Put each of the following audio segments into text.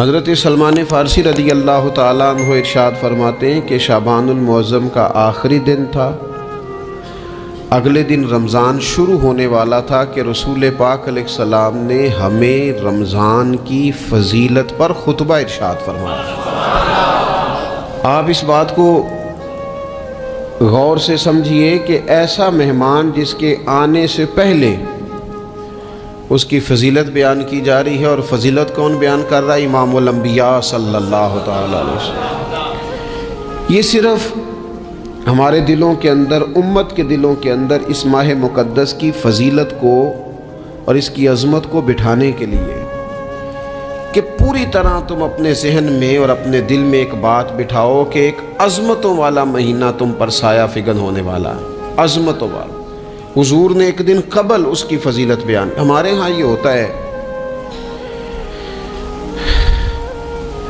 حضرت سلمان فارسی رضی اللہ تعالیٰ عنہ ارشاد فرماتے ہیں کہ شعبان المعظم کا آخری دن تھا، اگلے دن رمضان شروع ہونے والا تھا کہ رسول پاک علیہ السلام نے ہمیں رمضان کی فضیلت پر خطبہ ارشاد فرمایا۔ آپ اس بات کو غور سے سمجھیے کہ ایسا مہمان جس کے آنے سے پہلے اس کی فضیلت بیان کی جا رہی ہے، اور فضیلت کون بیان کر رہا ہے؟ امام الانبیاء صلی اللہ تعالی علیہ وسلم۔ یہ صرف ہمارے دلوں کے اندر، امت کے دلوں کے اندر اس ماہ مقدس کی فضیلت کو اور اس کی عظمت کو بٹھانے کے لیے کہ پوری طرح تم اپنے ذہن میں اور اپنے دل میں ایک بات بٹھاؤ کہ ایک عظمتوں والا مہینہ تم پر سایہ فگن ہونے والا ہے، عظمتوں والا۔ حضور نے ایک دن قبل اس کی فضیلت بیان۔ ہمارے ہاں یہ ہوتا ہے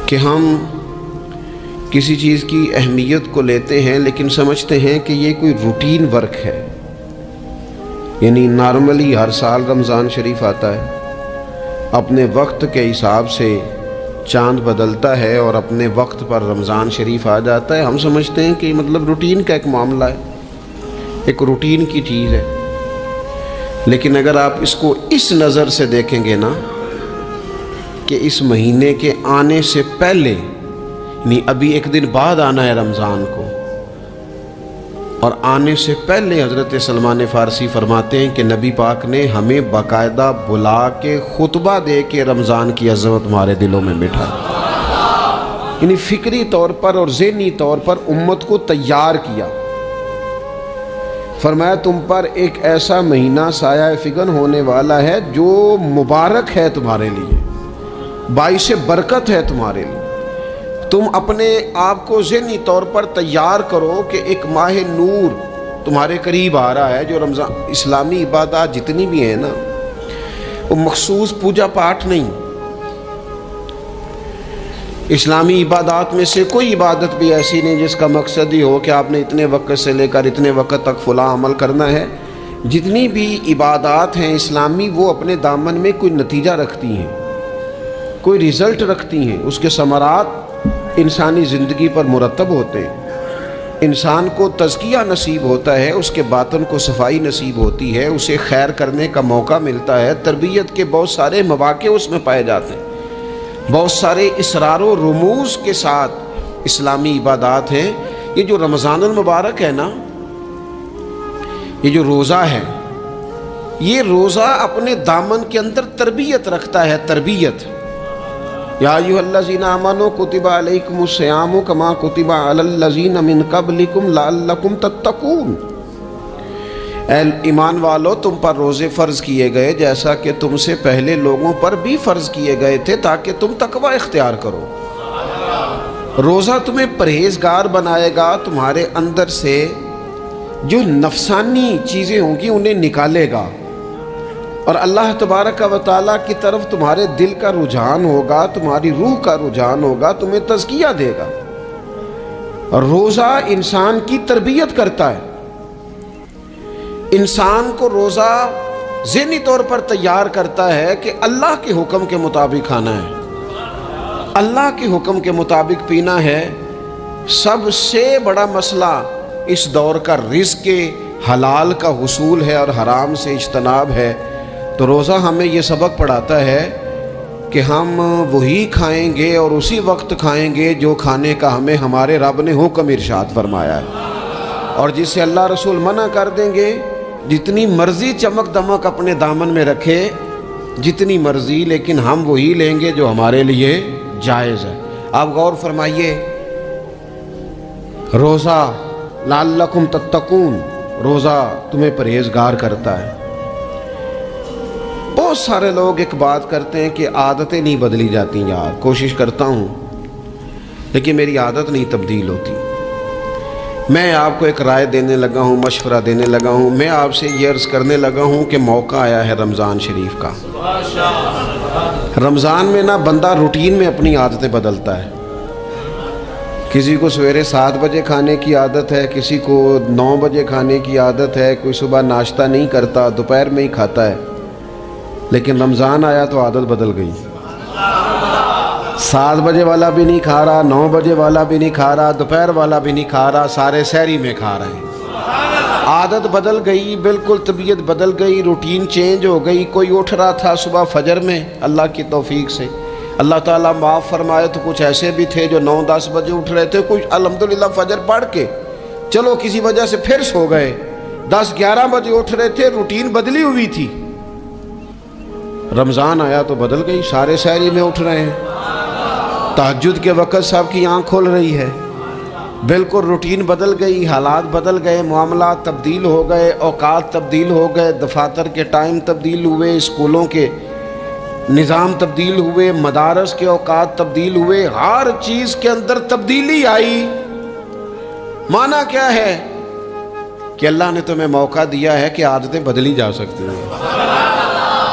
کہ ہم کسی چیز کی اہمیت کو لیتے ہیں لیکن سمجھتے ہیں کہ یہ کوئی روٹین ورک ہے، یعنی نارملی ہر سال رمضان شریف آتا ہے، اپنے وقت کے حساب سے چاند بدلتا ہے اور اپنے وقت پر رمضان شریف آ جاتا ہے۔ ہم سمجھتے ہیں کہ مطلب روٹین کا ایک معاملہ ہے، ایک روٹین کی چیز ہے۔ لیکن اگر آپ اس کو اس نظر سے دیکھیں گے نا کہ اس مہینے کے آنے سے پہلے، یعنی ابھی ایک دن بعد آنا ہے رمضان کو، اور آنے سے پہلے حضرت سلمان فارسی فرماتے ہیں کہ نبی پاک نے ہمیں باقاعدہ بلا کے خطبہ دے کے رمضان کی عظمت ہمارے دلوں میں بٹھائی، یعنی فکری طور پر اور ذہنی طور پر امت کو تیار کیا۔ فرمایا تم پر ایک ایسا مہینہ سایہ فگن ہونے والا ہے جو مبارک ہے تمہارے لیے، باعث برکت ہے تمہارے لیے۔ تم اپنے آپ کو ذہنی طور پر تیار کرو کہ ایک ماہ نور تمہارے قریب آ رہا ہے۔ جو رمضان، اسلامی عبادات جتنی بھی ہیں نا، وہ مخصوص پوجا پاٹ نہیں۔ اسلامی عبادات میں سے کوئی عبادت بھی ایسی نہیں جس کا مقصد ہی ہو کہ آپ نے اتنے وقت سے لے کر اتنے وقت تک فلاں عمل کرنا ہے۔ جتنی بھی عبادات ہیں اسلامی، وہ اپنے دامن میں کوئی نتیجہ رکھتی ہیں، کوئی رزلٹ رکھتی ہیں، اس کے ثمرات انسانی زندگی پر مرتب ہوتے ہیں۔ انسان کو تزکیہ نصیب ہوتا ہے، اس کے باطن کو صفائی نصیب ہوتی ہے، اسے خیر کرنے کا موقع ملتا ہے، تربیت کے بہت سارے مواقع اس میں پائے جاتے ہیں، بہت سارے اسرار و رموز کے ساتھ اسلامی عبادات ہیں۔ یہ جو رمضان المبارک ہے نا، یہ جو روزہ ہے، یہ روزہ اپنے دامن کے اندر تربیت رکھتا ہے، تربیت۔ یا ایھا الذین آمنوا کتب علیکم الصیام کما کتب علی الذین من قبلکم لعلکم تتقون۔ اے ایمان والو، تم پر روزے فرض کیے گئے جیسا کہ تم سے پہلے لوگوں پر بھی فرض کیے گئے تھے تاکہ تم تقوی اختیار کرو۔ روزہ تمہیں پرہیزگار بنائے گا، تمہارے اندر سے جو نفسانی چیزیں ہوں گی انہیں نکالے گا، اور اللہ تبارک و تعالیٰ کی طرف تمہارے دل کا رجحان ہوگا، تمہاری روح کا رجحان ہوگا، تمہیں تزکیہ دے گا۔ اور روزہ انسان کی تربیت کرتا ہے، انسان کو روزہ ذہنی طور پر تیار کرتا ہے کہ اللہ کے حکم کے مطابق کھانا ہے، اللہ کے حکم کے مطابق پینا ہے۔ سب سے بڑا مسئلہ اس دور کا رزق کے حلال کا حصول ہے اور حرام سے اجتناب ہے۔ تو روزہ ہمیں یہ سبق پڑھاتا ہے کہ ہم وہی کھائیں گے اور اسی وقت کھائیں گے جو کھانے کا ہمیں ہمارے رب نے حکم ارشاد فرمایا ہے، اور جس سے اللہ رسول منع کر دیں گے جتنی مرضی چمک دمک اپنے دامن میں رکھے، جتنی مرضی، لیکن ہم وہی لیں گے جو ہمارے لیے جائز ہے۔ آپ غور فرمائیے، روزہ لعلکم تتقون، روزہ تمہیں پرہیزگار کرتا ہے۔ بہت سارے لوگ ایک بات کرتے ہیں کہ عادتیں نہیں بدلی جاتی، یار کوشش کرتا ہوں لیکن میری عادت نہیں تبدیل ہوتی۔ میں آپ کو ایک رائے دینے لگا ہوں، مشورہ دینے لگا ہوں، میں آپ سے یہ عرض کرنے لگا ہوں کہ موقع آیا ہے رمضان شریف کا۔ رمضان میں نا بندہ روٹین میں اپنی عادتیں بدلتا ہے۔ کسی کو سویرے 7 بجے کھانے کی عادت ہے، کسی کو 9 بجے کھانے کی عادت ہے، کوئی صبح ناشتہ نہیں کرتا، دوپہر میں ہی کھاتا ہے۔ لیکن رمضان آیا تو عادت بدل گئی۔ 7 بجے والا بھی نہیں کھا رہا، 9 بجے والا بھی نہیں کھا رہا، دوپہر والا بھی نہیں کھا رہا، سارے سحری میں کھا رہے ہیں۔ عادت بدل گئی، بالکل طبیعت بدل گئی، روٹین چینج ہو گئی۔ کوئی اٹھ رہا تھا صبح فجر میں اللہ کی توفیق سے، اللہ تعالیٰ معاف فرمائے، تو کچھ ایسے بھی تھے جو 9-10 بجے اٹھ رہے تھے، کچھ الحمدللہ فجر پڑھ کے چلو کسی وجہ سے پھر سو گئے، 10-11 بجے اٹھ رہے تھے، روٹین بدلی ہوئی تھی۔ رمضان آیا تو بدل گئی، سارے سحری میں اٹھ رہے ہیں، تہجد کے وقت سب کی آنکھ کھل رہی ہے، بالکل روٹین بدل گئی، حالات بدل گئے، معاملات تبدیل ہو گئے، اوقات تبدیل ہو گئے، دفاتر کے ٹائم تبدیل ہوئے، اسکولوں کے نظام تبدیل ہوئے، مدارس کے اوقات تبدیل ہوئے، ہر چیز کے اندر تبدیلی آئی۔ معنی کیا ہے کہ اللہ نے تمہیں موقع دیا ہے کہ عادتیں بدلی جا سکتی ہیں،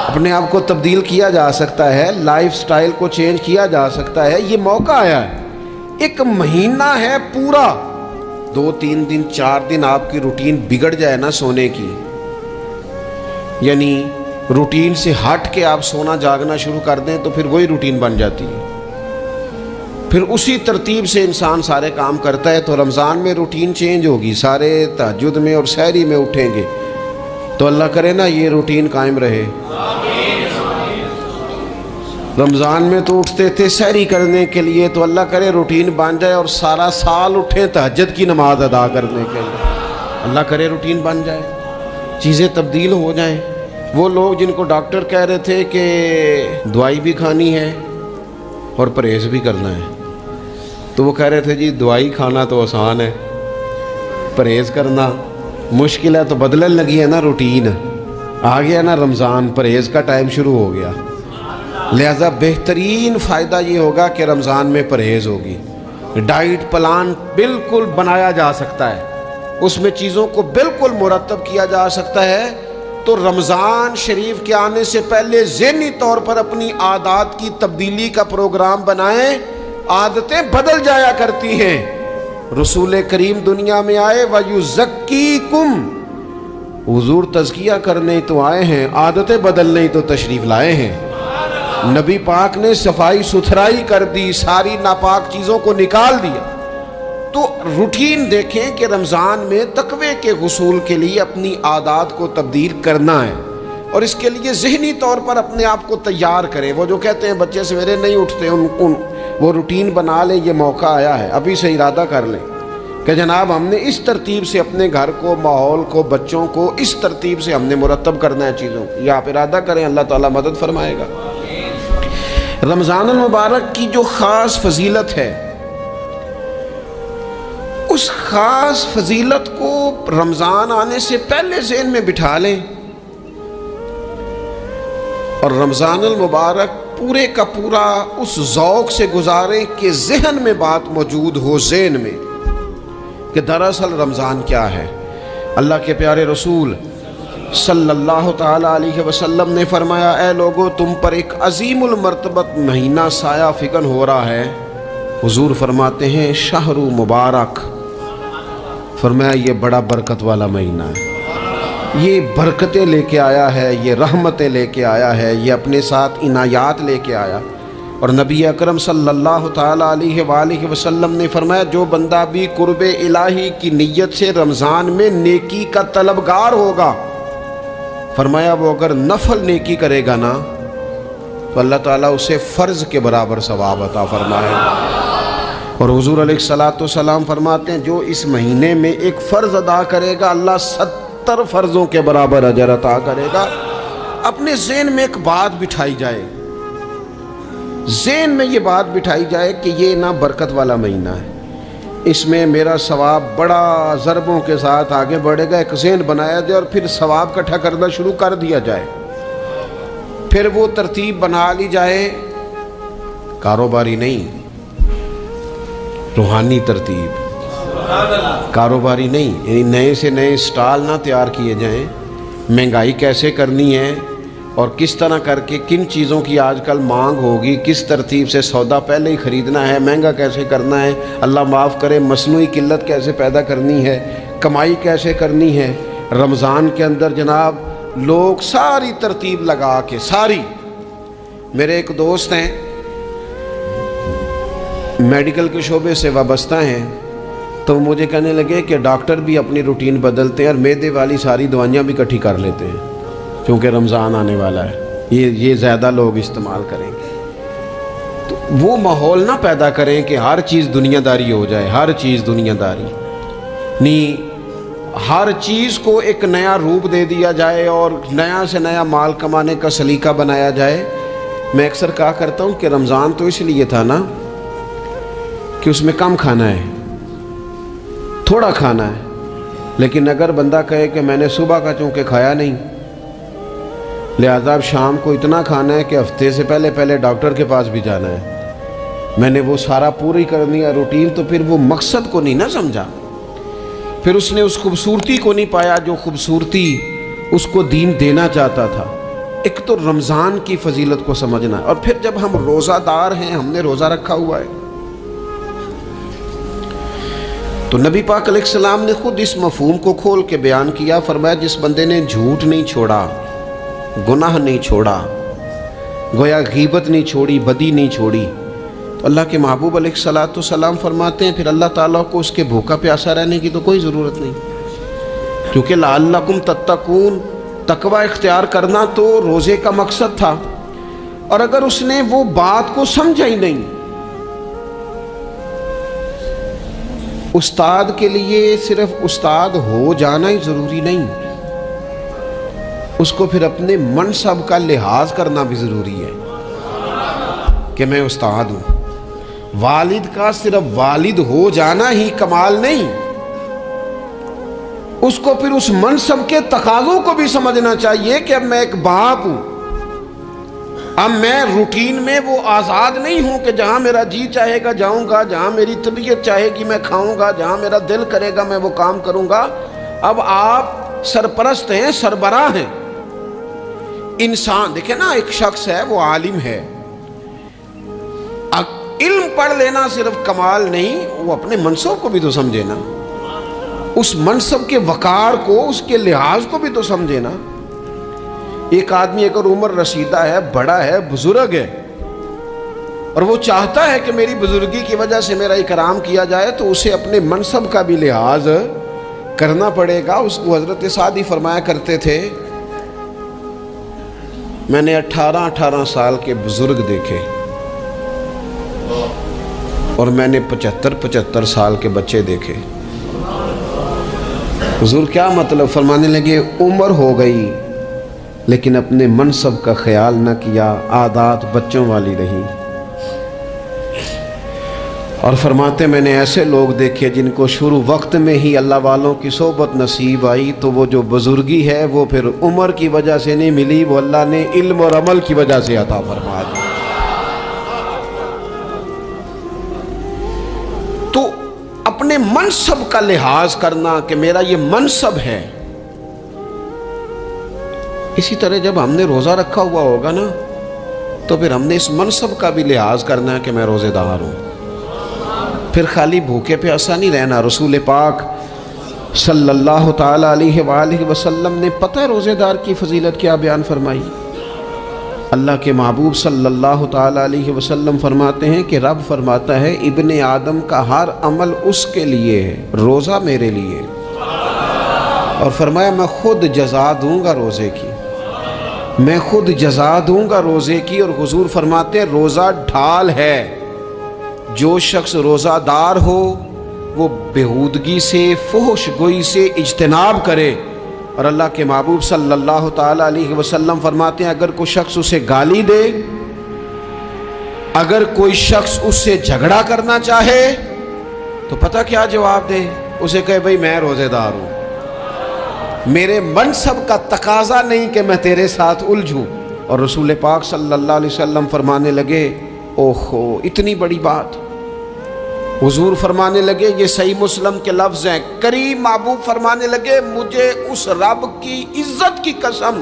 اپنے آپ کو تبدیل کیا جا سکتا ہے، لائف سٹائل کو چینج کیا جا سکتا ہے، یہ موقع آیا ہے۔ ایک مہینہ ہے پورا، 2-3 دن 4 دن آپ کی روٹین بگڑ جائے نا سونے کی، یعنی روٹین سے ہٹ کے آپ سونا جاگنا شروع کر دیں تو پھر وہی روٹین بن جاتی ہے، پھر اسی ترتیب سے انسان سارے کام کرتا ہے۔ تو رمضان میں روٹین چینج ہوگی، سارے تہجد میں اور سحری میں اٹھیں گے، تو اللہ کرے نا یہ روٹین قائم رہے۔ رمضان میں تو اٹھتے تھے سحری کرنے کے لیے، تو اللہ کرے روٹین بن جائے اور سارا سال اٹھیں تہجد کی نماز ادا کرنے کے لیے، اللہ کرے روٹین بن جائے، چیزیں تبدیل ہو جائیں۔ وہ لوگ جن کو ڈاکٹر کہہ رہے تھے کہ دوائی بھی کھانی ہے اور پرہیز بھی کرنا ہے، تو وہ کہہ رہے تھے جی دوائی کھانا تو آسان ہے، پرہیز کرنا مشکل ہے، تو بدلنے لگی ہے نا روٹین، آ گیا نا رمضان، پرہیز کا ٹائم شروع ہو گیا، لہذا بہترین فائدہ یہ ہوگا کہ رمضان میں پرہیز ہوگی، ڈائٹ پلان بالکل بنایا جا سکتا ہے، اس میں چیزوں کو بالکل مرتب کیا جا سکتا ہے۔ تو رمضان شریف کے آنے سے پہلے ذہنی طور پر اپنی عادات کی تبدیلی کا پروگرام بنائیں، عادتیں بدل جایا کرتی ہیں۔ رسول کریم دنیا میں آئے وَيُزَكِّيكُمْ، حضور تزکیہ کرنے تو آئے ہیں، عادتیں بدلنے تو تشریف لائے ہیں۔ نبی پاک نے صفائی ستھرائی کر دی، ساری ناپاک چیزوں کو نکال دیا۔ تو روٹین دیکھیں کہ رمضان میں تقوی کے حصول کے لیے اپنی عادات کو تبدیل کرنا ہے، اور اس کے لیے ذہنی طور پر اپنے آپ کو تیار کریں۔ وہ جو کہتے ہیں بچے سویرے نہیں اٹھتے، وہ روٹین بنا لیں، یہ موقع آیا ہے، ابھی سے ارادہ کر لیں کہ جناب ہم نے اس ترتیب سے اپنے گھر کو، ماحول کو، بچوں کو اس ترتیب سے ہم نے مرتب کرنا ہے چیزوں کو، یہ آپ ارادہ کریں، اللہ تعالیٰ مدد فرمائے گا۔ رمضان المبارک کی جو خاص فضیلت ہے، اس خاص فضیلت کو رمضان آنے سے پہلے ذہن میں بٹھا لیں، اور رمضان المبارک پورے کا پورا اس ذوق سے گزاریں کہ ذہن میں بات موجود ہو، ذہن میں کہ دراصل رمضان کیا ہے۔ اللہ کے پیارے رسول صلی اللہ تعالیٰ علیہ وسلم نے فرمایا، اے لوگو تم پر ایک عظیم المرتبت مہینہ سایہ فکن ہو رہا ہے۔ حضور فرماتے ہیں شہر مبارک، فرمایا یہ بڑا برکت والا مہینہ ہے، یہ برکتیں لے کے آیا ہے، یہ رحمتیں لے کے آیا ہے، یہ اپنے ساتھ عنایات لے کے آیا۔ اور نبی اکرم صلی اللہ تعالیٰ علیہ وآلہ وسلم نے فرمایا جو بندہ بھی قرب الہی کی نیت سے رمضان میں نیکی کا طلبگار ہوگا، فرمایا وہ اگر نفل نیکی کرے گا نا تو اللہ تعالیٰ اسے فرض کے برابر ثواب عطا فرمائے گا۔ اور حضور علیہ الصلوۃ والسلام فرماتے ہیں جو اس مہینے میں ایک فرض ادا کرے گا اللہ 70 فرضوں کے برابر اجر عطا کرے گا۔ اپنے ذہن میں ایک بات بٹھائی جائے، ذہن میں یہ بات بٹھائی جائے کہ یہ نا برکت والا مہینہ ہے، اس میں میرا ثواب بڑا ضربوں کے ساتھ آگے بڑھے گا، ایک ذہن بنایا جائے اور پھر ثواب اکٹھا کرنا شروع کر دیا جائے۔ پھر وہ ترتیب بنا لی جائے، کاروباری نہیں، روحانی ترتیب، کاروباری نہیں، یعنی نئے سے نئے سٹال نہ تیار کیے جائیں، مہنگائی کیسے کرنی ہے اور کس طرح کر کے کن چیزوں کی آج کل مانگ ہوگی، کس ترتیب سے سودا پہلے ہی خریدنا ہے، مہنگا کیسے کرنا ہے، اللہ معاف کرے مصنوعی قلت کیسے پیدا کرنی ہے، کمائی کیسے کرنی ہے۔ رمضان کے اندر جناب لوگ ساری ترتیب لگا کے، ساری، میرے ایک دوست ہیں میڈیکل کے شعبے سے وابستہ ہیں، تو مجھے کہنے لگے کہ ڈاکٹر بھی اپنی روٹین بدلتے ہیں اور معدے والی ساری دوائیاں بھی اکٹھی کر لیتے ہیں کیونکہ رمضان آنے والا ہے، یہ زیادہ لوگ استعمال کریں گے۔ تو وہ ماحول نہ پیدا کریں کہ ہر چیز دنیا داری ہو جائے، ہر چیز دنیا داری نہیں، ہر چیز کو ایک نیا روپ دے دیا جائے اور نیا سے نیا مال کمانے کا سلیقہ بنایا جائے۔ میں اکثر کہا کرتا ہوں کہ رمضان تو اس لیے تھا نا کہ اس میں کم کھانا ہے، تھوڑا کھانا ہے، لیکن اگر بندہ کہے کہ میں نے صبح کا چونکہ کھایا نہیں لہذا اب شام کو اتنا کھانا ہے کہ ہفتے سے پہلے ڈاکٹر کے پاس بھی جانا ہے، میں نے وہ سارا پوری کرنی ہے روٹین، تو پھر وہ مقصد کو نہیں نہ سمجھا، پھر اس نے اس خوبصورتی کو نہیں پایا جو خوبصورتی اس کو دین دینا چاہتا تھا۔ ایک تو رمضان کی فضیلت کو سمجھنا ہے، اور پھر جب ہم روزہ دار ہیں، ہم نے روزہ رکھا ہوا ہے، تو نبی پاک علیہ السلام نے خود اس مفہوم کو کھول کے بیان کیا، فرمایا جس بندے نے جھوٹ نہیں چھوڑا، گناہ نہیں چھوڑا، گویا غیبت نہیں چھوڑی، بدی نہیں چھوڑی، تو اللہ کے محبوب علیہ الصلوۃ والسلام فرماتے ہیں پھر اللہ تعالیٰ کو اس کے بھوکا پیاسا رہنے کی تو کوئی ضرورت نہیں، کیونکہ لعلکم تتقون، تقوی اختیار کرنا تو روزے کا مقصد تھا، اور اگر اس نے وہ بات کو سمجھا ہی نہیں، استاد کے لیے صرف استاد ہو جانا ہی ضروری نہیں، اس کو پھر اپنے منصب کا لحاظ کرنا بھی ضروری ہے کہ میں استاد ہوں۔ والد کا صرف والد ہو جانا ہی کمال نہیں، اس کو پھر اس منصب کے تقاضوں کو بھی سمجھنا چاہیے کہ اب میں ایک باپ ہوں، اب میں روٹین میں وہ آزاد نہیں ہوں کہ جہاں میرا جی چاہے گا جاؤں گا، جہاں میری طبیعت چاہے گی میں کھاؤں گا، جہاں میرا دل کرے گا میں وہ کام کروں گا۔ اب آپ سرپرست ہیں، سربراہ ہیں۔ انسان دیکھیں نا، ایک شخص ہے وہ عالم ہے، علم پڑھ لینا صرف کمال نہیں، وہ اپنے منصب کو بھی تو سمجھے نا، اس منصب کے وقار کو، اس کے لحاظ کو بھی تو سمجھے نا۔ ایک آدمی اگر عمر رسیدہ ہے، بڑا ہے، بزرگ ہے، اور وہ چاہتا ہے کہ میری بزرگی کی وجہ سے میرا اکرام کیا جائے، تو اسے اپنے منصب کا بھی لحاظ کرنا پڑے گا۔ اس کو حضرت سعدی فرمایا کرتے تھے میں نے 18 سال کے بزرگ دیکھے اور میں نے 75 سال کے بچے دیکھے۔ حضور کیا مطلب؟ فرمانے لگے عمر ہو گئی لیکن اپنے منصب کا خیال نہ کیا، عادات بچوں والی رہی۔ اور فرماتے میں نے ایسے لوگ دیکھے جن کو شروع وقت میں ہی اللہ والوں کی صحبت نصیب آئی، تو وہ جو بزرگی ہے وہ پھر عمر کی وجہ سے نہیں ملی، وہ اللہ نے علم اور عمل کی وجہ سے عطا فرما دی۔ تو اپنے منصب کا لحاظ کرنا کہ میرا یہ منصب ہے۔ اسی طرح جب ہم نے روزہ رکھا ہوا ہوگا نا، تو پھر ہم نے اس منصب کا بھی لحاظ کرنا ہے کہ میں روزے دار ہوں، پھر خالی بھوکے پیاسا نہیں رہنا۔ رسول پاک صلی اللہ تعالی علیہ وآلہ وسلم نے پتہ ہے روزے دار کی فضیلت کیا بیان فرمائی؟ اللہ کے محبوب صلی اللہ تعالی علیہ وسلم فرماتے ہیں کہ رب فرماتا ہے ابن آدم کا ہر عمل اس کے لیے ہے، روزہ میرے لیے، اور فرمایا میں خود جزا دوں گا روزے کی، میں خود جزا دوں گا روزے کی۔ اور حضور فرماتے ہیں روزہ ڈھال ہے، جو شخص روزہ دار ہو وہ بےہودگی سے، فحش گوئی سے اجتناب کرے۔ اور اللہ کے محبوب صلی اللہ تعالی علیہ وسلم فرماتے ہیں اگر کوئی شخص اسے گالی دے، اگر کوئی شخص اس سے جھگڑا کرنا چاہے تو پتہ کیا جواب دے؟ اسے کہے بھئی میں روزے دار ہوں، میرے منصب کا تقاضا نہیں کہ میں تیرے ساتھ الجھوں۔ اور رسول پاک صلی اللہ علیہ وسلم فرمانے لگے اوہو اتنی بڑی بات۔ حضور فرمانے لگے، یہ صحیح مسلم کے لفظ ہیں، کریم محبوب فرمانے لگے مجھے اس رب کی عزت کی قسم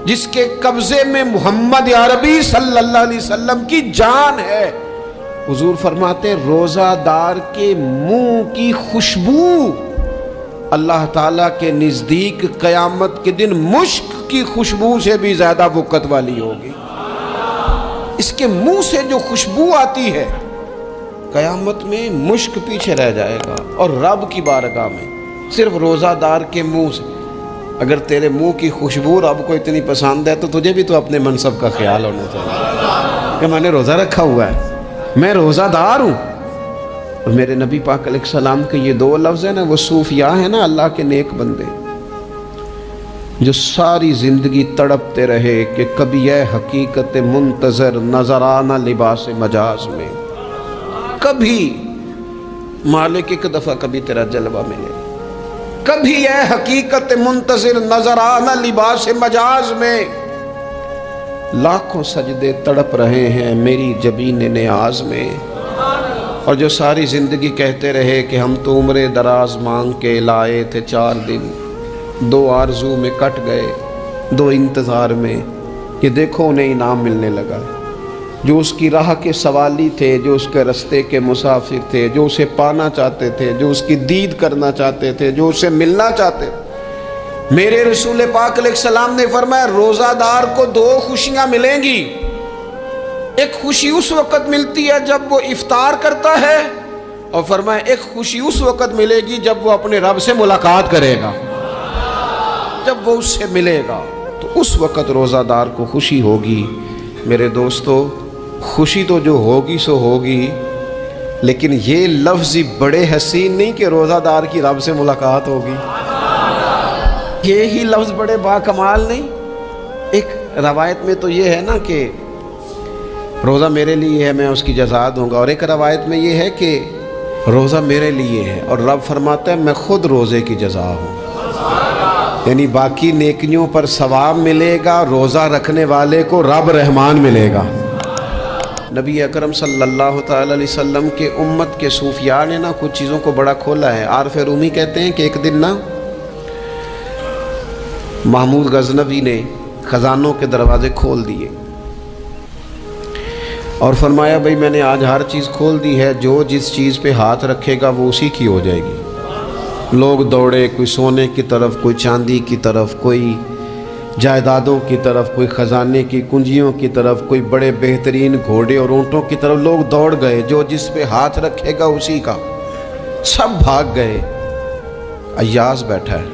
جس کے قبضے میں محمد عربی صلی اللہ علیہ وسلم کی جان ہے، حضور فرماتے ہیں روزہ دار کے منہ کی خوشبو اللہ تعالیٰ کے نزدیک قیامت کے دن مشک کی خوشبو سے بھی زیادہ وقت والی ہوگی۔ اس کے منہ سے جو خوشبو آتی ہے قیامت میں مشک پیچھے رہ جائے گا، اور رب کی بارگاہ میں صرف روزہ دار کے منہ سے، اگر تیرے منہ کی خوشبو رب کو اتنی پسند ہے تو تجھے بھی تو اپنے منصب کا خیال ہونا چاہیے کہ میں نے روزہ رکھا ہوا ہے، میں روزہ دار ہوں۔ اور میرے نبی پاک علیہ السلام کے یہ دو لفظ ہیں نا، وہ صوفیاء ہیں نا، اللہ کے نیک بندے جو ساری زندگی تڑپتے رہے کہ کبھی اے حقیقت منتظر نظر آنا لباس مجاز میں، کبھی مالک ایک دفعہ کبھی تیرا جلوہ ملے، کبھی اے حقیقت منتظر نظر آنا لباس مجاز میں۔ لاکھوں سجدے تڑپ رہے ہیں میری جبین نیاز میں، اور جو ساری زندگی کہتے رہے کہ ہم تو عمر دراز مانگ کے لائے تھے 4 دن، 2 آرزو میں کٹ گئے، 2 انتظار میں، کہ دیکھو انہیں انعام ملنے لگا۔ جو اس کی راہ کے سوالی تھے، جو اس کے رستے کے مسافر تھے، جو اسے پانا چاہتے تھے، جو اس کی دید کرنا چاہتے تھے، جو اسے ملنا چاہتے تھے، میرے رسول پاک علیہ السلام نے فرمایا روزہ دار کو 2 خوشیاں ملیں گی۔ ایک خوشی اس وقت ملتی ہے جب وہ افطار کرتا ہے، اور فرمایا ایک خوشی اس وقت ملے گی جب وہ اپنے رب سے ملاقات کرے گا، جب وہ اس سے ملے گا تو اس وقت روزہ دار کو خوشی ہوگی۔ میرے دوستو، خوشی تو جو ہوگی سو ہوگی، لیکن یہ لفظ بڑے حسین نہیں کہ روزہ دار کی رب سے ملاقات ہوگی، یہی لفظ بڑے باکمال نہیں۔ ایک روایت میں تو یہ ہے نا کہ روزہ میرے لیے ہے، میں اس کی جزا دوں گا، اور ایک روایت میں یہ ہے کہ روزہ میرے لیے ہے اور رب فرماتا ہے میں خود روزے کی جزا ہوں، یعنی باقی نیکیوں پر ثواب ملے گا، روزہ رکھنے والے کو رب رحمان ملے گا۔ نبی اکرم صلی اللہ تعالی علیہ وسلم کے امت کے صوفیاء نے نا کچھ چیزوں کو بڑا کھولا ہے۔ عارف رومی کہتے ہیں کہ ایک دن نا محمود غزنوی نے خزانوں کے دروازے کھول دیے اور فرمایا بھئی میں نے آج ہر چیز کھول دی ہے، جو جس چیز پہ ہاتھ رکھے گا وہ اسی کی ہو جائے گی۔ لوگ دوڑے، کوئی سونے کی طرف، کوئی چاندی کی طرف، کوئی جائیدادوں کی طرف، کوئی خزانے کی کنجیوں کی طرف، کوئی بڑے بہترین گھوڑے اور اونٹوں کی طرف لوگ دوڑ گئے، جو جس پہ ہاتھ رکھے گا اسی کا۔ سب بھاگ گئے، ایاز بیٹھا ہے،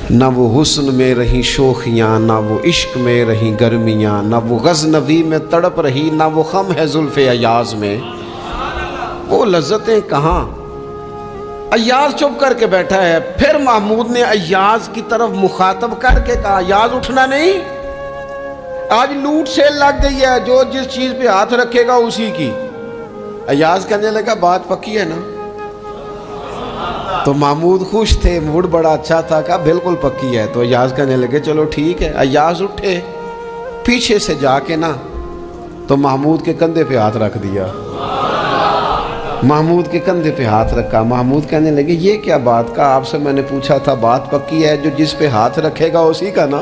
نہ وہ حسن میں رہی شوخیاں، نہ وہ عشق میں رہی گرمیاں، نہ وہ غزنوی میں تڑپ رہی، نہ وہ خم ہے زلف ایاز میں، وہ لذتیں کہاں۔ ایاز چپ کر کے بیٹھا ہے۔ پھر محمود نے ایاز کی طرف مخاطب کر کے کہا ایاز اٹھنا نہیں، آج لوٹ سیل لگ گئی ہے، جو جس چیز پہ ہاتھ رکھے گا اسی کی۔ ایاز کہنے لگا بات پکی ہے نا؟ تو محمود خوش تھے، موڈ بڑا اچھا تھا، کہا بالکل پکی ہے۔ تو ایاز کہنے لگے چلو ٹھیک ہے۔ ایاز اٹھے، پیچھے سے جا کے نا تو محمود کے کندھے پہ ہاتھ رکھ دیا، محمود کے کندھے پہ ہاتھ رکھا۔ محمود کہنے لگے یہ کیا بات کا، آپ سے میں نے پوچھا تھا بات پکی ہے، جو جس پہ ہاتھ رکھے گا اسی کا نا۔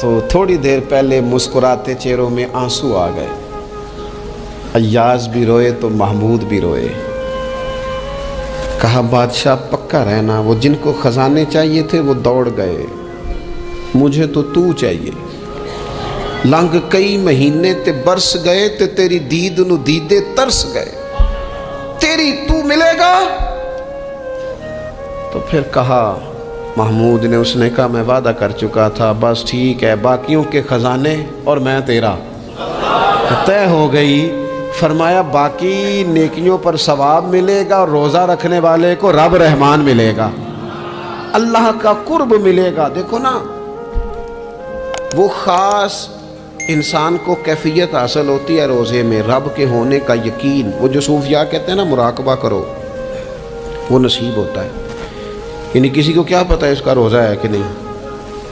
تو تھوڑی دیر پہلے مسکراتے چہروں میں آنسو آ گئے، ایاز بھی روئے تو محمود بھی روئے۔ کہا بادشاہ پکا رہنا، وہ جن کو خزانے چاہیے تھے وہ دوڑ گئے، مجھے تو چاہیے۔ لنگ کئی مہینے تے برس گئے تے تیری دید نو دیدے ترس گئے، تیری تو ملے گا۔ تو پھر کہا محمود نے، اس نے کہا میں وعدہ کر چکا تھا، بس ٹھیک ہے، باقیوں کے خزانے اور میں تیرا طے ہو گئی۔ فرمایا باقی نیکیوں پر ثواب ملے گا، اور روزہ رکھنے والے کو رب رحمان ملے گا، اللہ کا قرب ملے گا۔ دیکھو نا، وہ خاص انسان کو کیفیت حاصل ہوتی ہے روزے میں، رب کے ہونے کا یقین۔ وہ جو صوفیاء کہتے ہیں نا مراقبہ کرو، وہ نصیب ہوتا ہے۔ یعنی کسی کو کیا پتہ ہے اس کا روزہ ہے کہ نہیں،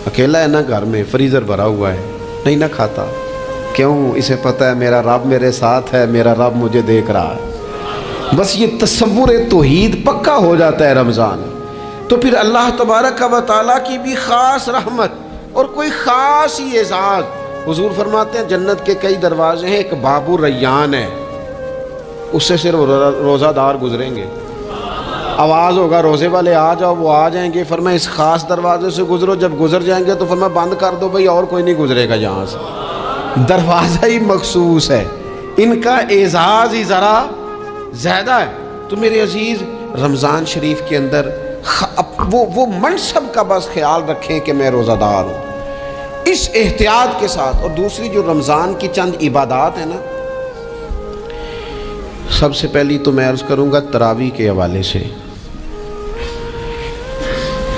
اکیلا ہے نا گھر میں، فریزر بھرا ہوا ہے، نہیں نہ کھاتا، کیوں؟ اسے پتہ ہے میرا رب میرے ساتھ ہے، میرا رب مجھے دیکھ رہا ہے۔ بس یہ تصور توحید پکا ہو جاتا ہے رمضان، تو پھر اللہ تبارک و تعالیٰ کی بھی خاص رحمت اور کوئی خاص ہی اعزاز۔ حضور فرماتے ہیں جنت کے کئی دروازے ہیں، ایک باب الریان ہے، اس سے صرف روزہ دار گزریں گے۔ آواز ہوگا روزے والے آ جاؤ، وہ آ جائیں گے، فرمایا اس خاص دروازے سے گزرو، جب گزر جائیں گے تو فرمایا بند کر دو بھئی، اور کوئی نہیں گزرے گا یہاں سے۔ دروازہ ہی مخصوص ہے، ان کا اعزاز ہی ذرا زیادہ ہے۔ تو میرے عزیز، رمضان شریف کے اندر وہ منصب کا بس خیال رکھیں کہ میں روزہ دار ہوں، اس احتیاط کے ساتھ۔ اور دوسری جو رمضان کی چند عبادات ہیں نا، سب سے پہلی تو میں عرض کروں گا تراویح کے حوالے سے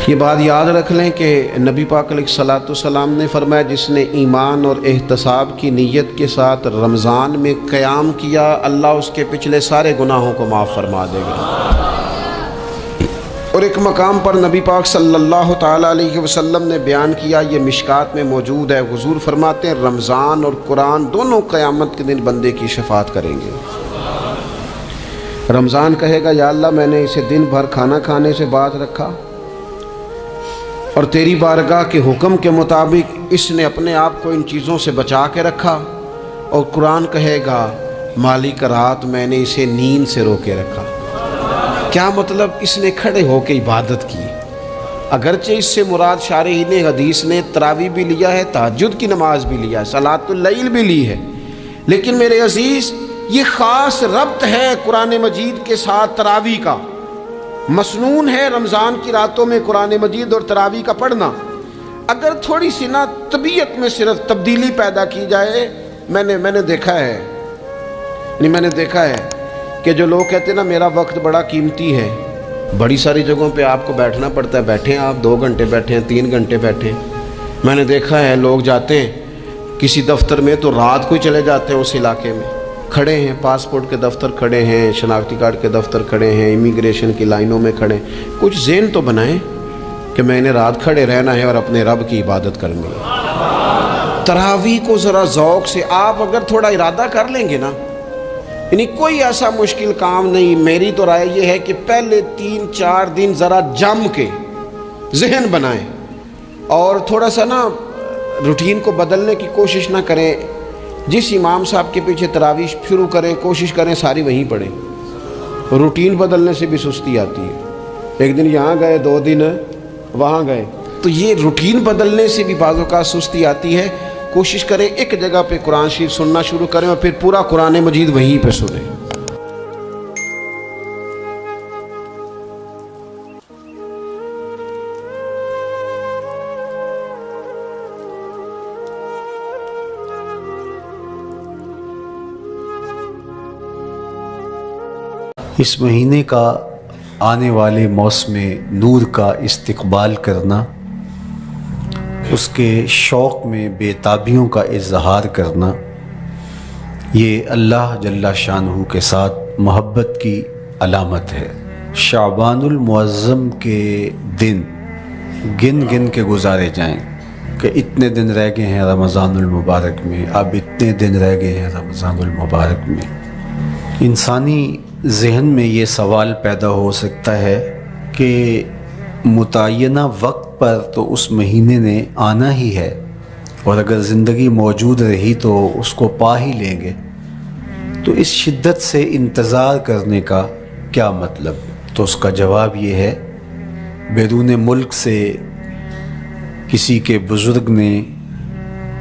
یہ بات یاد رکھ لیں کہ نبی پاک علیہ الصلوۃ والسلام نے فرمایا جس نے ایمان اور احتساب کی نیت کے ساتھ رمضان میں قیام کیا، اللہ اس کے پچھلے سارے گناہوں کو معاف فرما دے گا۔ اور ایک مقام پر نبی پاک صلی اللہ تعالیٰ علیہ وسلم نے بیان کیا، یہ مشکات میں موجود ہے، حضور فرماتے ہیں رمضان اور قرآن دونوں قیامت کے دن بندے کی شفاعت کریں گے۔ رمضان کہے گا یا اللہ میں نے اسے دن بھر کھانا کھانے سے باز رکھا اور تیری بارگاہ کے حکم کے مطابق اس نے اپنے آپ کو ان چیزوں سے بچا کے رکھا۔ اور قرآن کہے گا مالک رات میں نے اسے نیند سے روکے رکھا۔ کیا مطلب؟ اس نے کھڑے ہو کے عبادت کی، اگرچہ اس سے مراد شارحین حدیث نے تراویح بھی لیا ہے، تہجد کی نماز بھی لیا ہے، صلاۃ اللیل بھی لی ہے، لیکن میرے عزیز یہ خاص ربط ہے قرآن مجید کے ساتھ تراویح کا۔ مسنون ہے رمضان کی راتوں میں قرآن مجید اور تراویح کا پڑھنا۔ اگر تھوڑی سی نا طبیعت میں صرف تبدیلی پیدا کی جائے، میں نے دیکھا ہے کہ جو لوگ کہتے ہیں نا میرا وقت بڑا قیمتی ہے، بڑی ساری جگہوں پہ آپ کو بیٹھنا پڑتا ہے، بیٹھیں آپ 2 گھنٹے بیٹھیں 3 گھنٹے بیٹھیں۔ میں نے دیکھا ہے لوگ جاتے ہیں کسی دفتر میں تو رات کو ہی چلے جاتے ہیں، اس علاقے میں کھڑے ہیں، پاسپورٹ کے دفتر کھڑے ہیں، شناختی کارڈ کے دفتر کھڑے ہیں، امیگریشن کی لائنوں میں کھڑے ہیں۔ کچھ ذہن تو بنائیں کہ میں نے رات کھڑے رہنا ہے اور اپنے رب کی عبادت کرنی ہے۔ تراویح کو ذرا ذوق سے آپ اگر تھوڑا ارادہ کر لیں گے نا، یعنی کوئی ایسا مشکل کام نہیں۔ میری تو رائے یہ ہے کہ پہلے 3-4 دن ذرا جم کے ذہن بنائیں اور تھوڑا سا نا روٹین کو بدلنے کی کوشش نہ کریں۔ جس امام صاحب کے پیچھے تراویح شروع کریں، کوشش کریں ساری وہیں پڑھیں۔ روٹین بدلنے سے بھی سستی آتی ہے، ایک دن یہاں گئے 2 دن وہاں گئے، تو یہ روٹین بدلنے سے بھی بعض اوقات سستی آتی ہے۔ کوشش کریں ایک جگہ پہ قرآن شریف سننا شروع کریں اور پھر پورا قرآن مجید وہیں پہ سنیں۔ اس مہینے کا آنے والے موسم نور کا استقبال کرنا، اس کے شوق میں بے تابیوں کا اظہار کرنا، یہ اللہ جل شانہ کے ساتھ محبت کی علامت ہے۔ شعبان المعظم کے دن گن گن کے گزارے جائیں کہ اتنے دن رہ گئے ہیں رمضان المبارک میں، اب اتنے دن رہ گئے ہیں رمضان المبارک میں۔ انسانی ذہن میں یہ سوال پیدا ہو سکتا ہے کہ متعینہ وقت پر تو اس مہینے نے آنا ہی ہے، اور اگر زندگی موجود رہی تو اس کو پا ہی لیں گے، تو اس شدت سے انتظار کرنے کا کیا مطلب؟ تو اس کا جواب یہ ہے، بیرون ملک سے کسی کے بزرگ نے،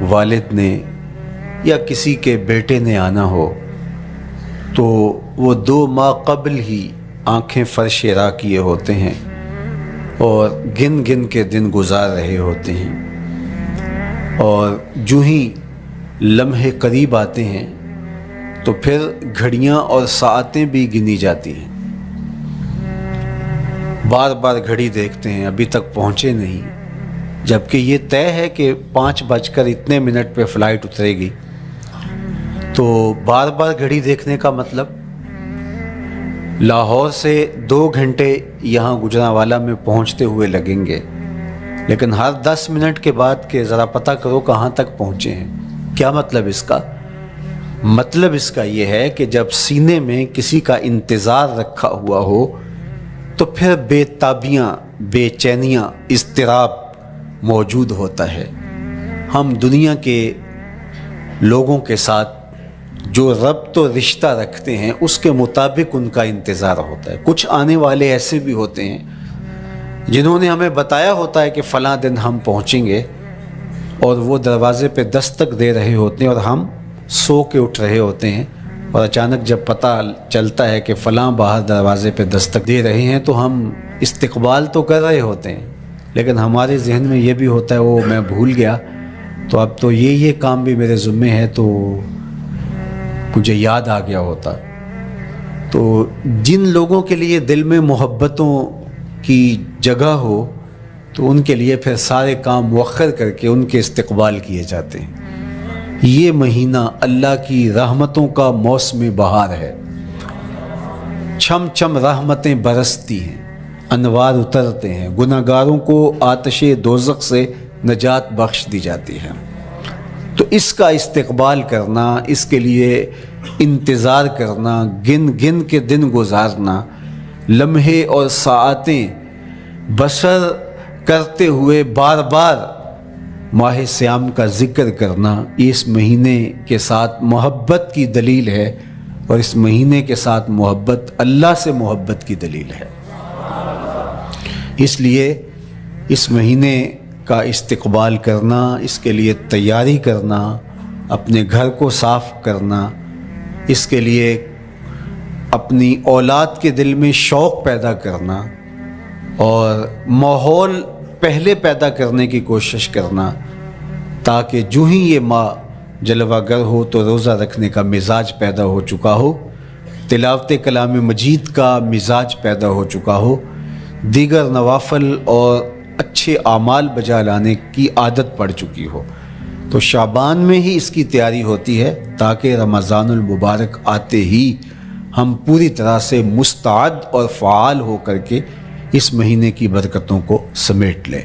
والد نے یا کسی کے بیٹے نے آنا ہو تو وہ 2 ماہ قبل ہی آنکھیں فرش راہ کیے ہوتے ہیں اور گن گن کے دن گزار رہے ہوتے ہیں، اور جو ہی لمحے قریب آتے ہیں تو پھر گھڑیاں اور ساعتیں بھی گنی جاتی ہیں۔ بار بار گھڑی دیکھتے ہیں، ابھی تک پہنچے نہیں، جبکہ یہ طے ہے کہ 5:02 پہ فلائٹ اترے گی۔ تو بار بار گھڑی دیکھنے کا مطلب لاہور سے 2 گھنٹے یہاں گجرانوالہ میں پہنچتے ہوئے لگیں گے، لیکن ہر 10 منٹ کے بعد کہ ذرا پتہ کرو کہاں تک پہنچے ہیں۔ کیا مطلب اس کا؟ مطلب اس کا یہ ہے کہ جب سینے میں کسی کا انتظار رکھا ہوا ہو تو پھر بے تابیاں، بے چینیاں، اضطراب موجود ہوتا ہے۔ ہم دنیا کے لوگوں کے ساتھ جو ربط و رشتہ رکھتے ہیں اس کے مطابق ان کا انتظار ہوتا ہے۔ کچھ آنے والے ایسے بھی ہوتے ہیں جنہوں نے ہمیں بتایا ہوتا ہے کہ فلاں دن ہم پہنچیں گے، اور وہ دروازے پہ دستک دے رہے ہوتے ہیں اور ہم سو کے اٹھ رہے ہوتے ہیں، اور اچانک جب پتہ چلتا ہے کہ فلاں باہر دروازے پہ دستک دے رہے ہیں تو ہم استقبال تو کر رہے ہوتے ہیں، لیکن ہمارے ذہن میں یہ بھی ہوتا ہے وہ میں بھول گیا، تو اب تو یہ کام بھی میرے ذمے ہے، تو مجھے یاد آ گیا ہوتا۔ تو جن لوگوں کے لیے دل میں محبتوں کی جگہ ہو تو ان کے لیے پھر سارے کام مؤخر کر کے ان کے استقبال کیے جاتے ہیں۔ یہ مہینہ اللہ کی رحمتوں کا موسم بہار ہے، چھم چھم رحمتیں برستی ہیں، انوار اترتے ہیں، گناہگاروں کو آتش دوزخ سے نجات بخش دی جاتی ہے۔ تو اس کا استقبال کرنا، اس کے لیے انتظار کرنا، گن گن کے دن گزارنا، لمحے اور ساعتیں بسر کرتے ہوئے بار بار ماہ سیام کا ذکر کرنا، اس مہینے کے ساتھ محبت کی دلیل ہے، اور اس مہینے کے ساتھ محبت اللہ سے محبت کی دلیل ہے۔ اس لیے اس مہینے کا استقبال کرنا، اس کے لیے تیاری کرنا، اپنے گھر کو صاف کرنا، اس کے لیے اپنی اولاد کے دل میں شوق پیدا کرنا اور ماحول پہلے پیدا کرنے کی کوشش کرنا، تاکہ جو ہی یہ ماہ جلوہ گر ہو تو روزہ رکھنے کا مزاج پیدا ہو چکا ہو، تلاوت کلام مجید کا مزاج پیدا ہو چکا ہو، دیگر نوافل اور اچھے اعمال بجا لانے کی عادت پڑ چکی ہو۔ تو شعبان میں ہی اس کی تیاری ہوتی ہے تاکہ رمضان المبارک آتے ہی ہم پوری طرح سے مستعد اور فعال ہو کر کے اس مہینے کی برکتوں کو سمیٹ لیں۔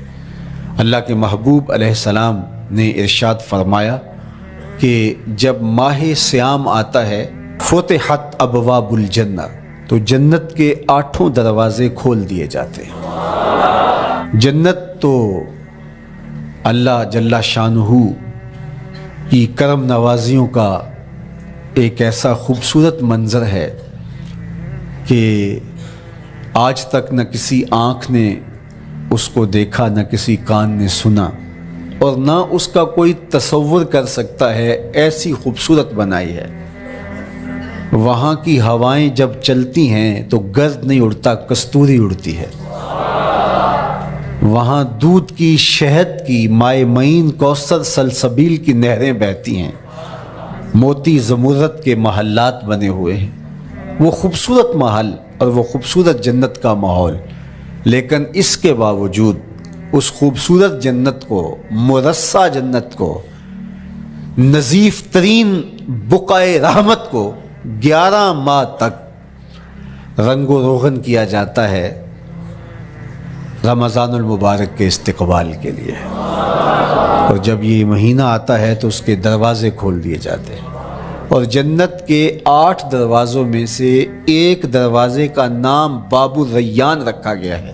اللہ کے محبوب علیہ السلام نے ارشاد فرمایا کہ جب ماہ سیام آتا ہے فتحت ابواب الجنہ، تو جنت کے 8 دروازے کھول دیے جاتے ہیں۔ جنت تو اللہ جل شانہ کی کرم نوازیوں کا ایک ایسا خوبصورت منظر ہے کہ آج تک نہ کسی آنکھ نے اس کو دیکھا، نہ کسی کان نے سنا، اور نہ اس کا کوئی تصور کر سکتا ہے، ایسی خوبصورت بنائی ہے۔ وہاں کی ہوائیں جب چلتی ہیں تو گرد نہیں اڑتا، کستوری اڑتی ہے۔ وہاں دودھ کی، شہد کی، مائع معین، کوثر، سلسبیل کی نہریں بہتی ہیں، موتی زمرد کے محلات بنے ہوئے ہیں۔ وہ خوبصورت محل اور وہ خوبصورت جنت کا ماحول، لیکن اس کے باوجود اس خوبصورت جنت کو، مرصع جنت کو، نظیف ترین بقعۂ رحمت کو 11 ماہ تک رنگ و روغن کیا جاتا ہے رمضان المبارک کے استقبال کے لیے، اور جب یہ مہینہ آتا ہے تو اس کے دروازے کھول دیے جاتے ہیں، اور جنت کے 8 دروازوں میں سے ایک دروازے کا نام باب الریان رکھا گیا ہے،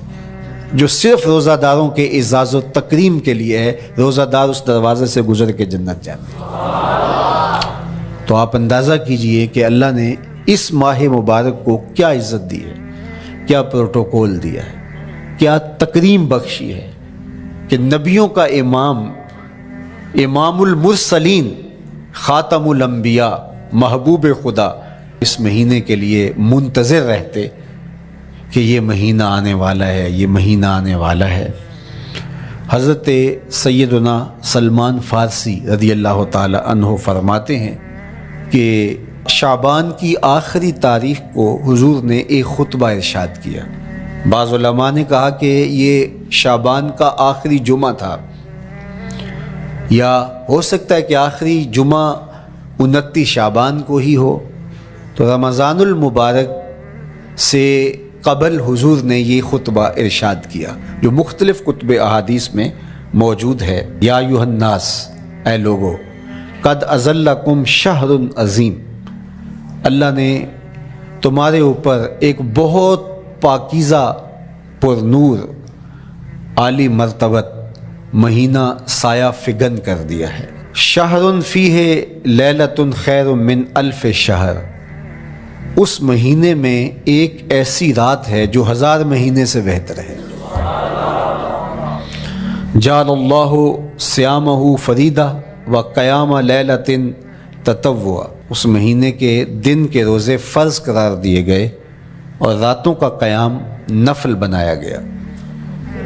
جو صرف روزہ داروں کے اعزاز و تکریم کے لیے ہے۔ روزہ دار اس دروازے سے گزر کے جنت جاتے ہیں۔ تو آپ اندازہ کیجئے کہ اللہ نے اس ماہ مبارک کو کیا عزت دی ہے، کیا پروٹوکول دیا ہے، کیا تکریم بخشی ہے کہ نبیوں کا امام، امام المرسلین، خاتم الانبیاء، محبوب خدا اس مہینے کے لیے منتظر رہتے کہ یہ مہینہ آنے والا ہے، یہ مہینہ آنے والا ہے۔ حضرت سیدنا سلمان فارسی رضی اللہ تعالی عنہ فرماتے ہیں کہ شعبان کی آخری تاریخ کو حضور نے ایک خطبہ ارشاد کیا۔ بعض علماء نے کہا کہ یہ شعبان کا آخری جمعہ تھا، یا ہو سکتا ہے کہ آخری جمعہ 29 شعبان کو ہی ہو۔ تو رمضان المبارک سے قبل حضور نے یہ خطبہ ارشاد کیا، جو مختلف کتب احادیث میں موجود ہے۔ یا ایھا الناس، اے لوگو، قد اظلکم شہر عظیم، اللہ نے تمہارے اوپر ایک بہت پاکیزہ، پر نور، عالی مرتبت مہینہ سایہ فگن کر دیا ہے۔ شہر فیہ لیلۃ خیر من الف شہر، اس مہینے میں ایک ایسی رات ہے جو 1000 مہینے سے بہتر ہے۔ جعل اللہ صیامہ فریدہ و قیام لیلۃ تطوع، اس مہینے کے دن کے روزے فرض قرار دیے گئے اور راتوں کا قیام نفل بنایا گیا۔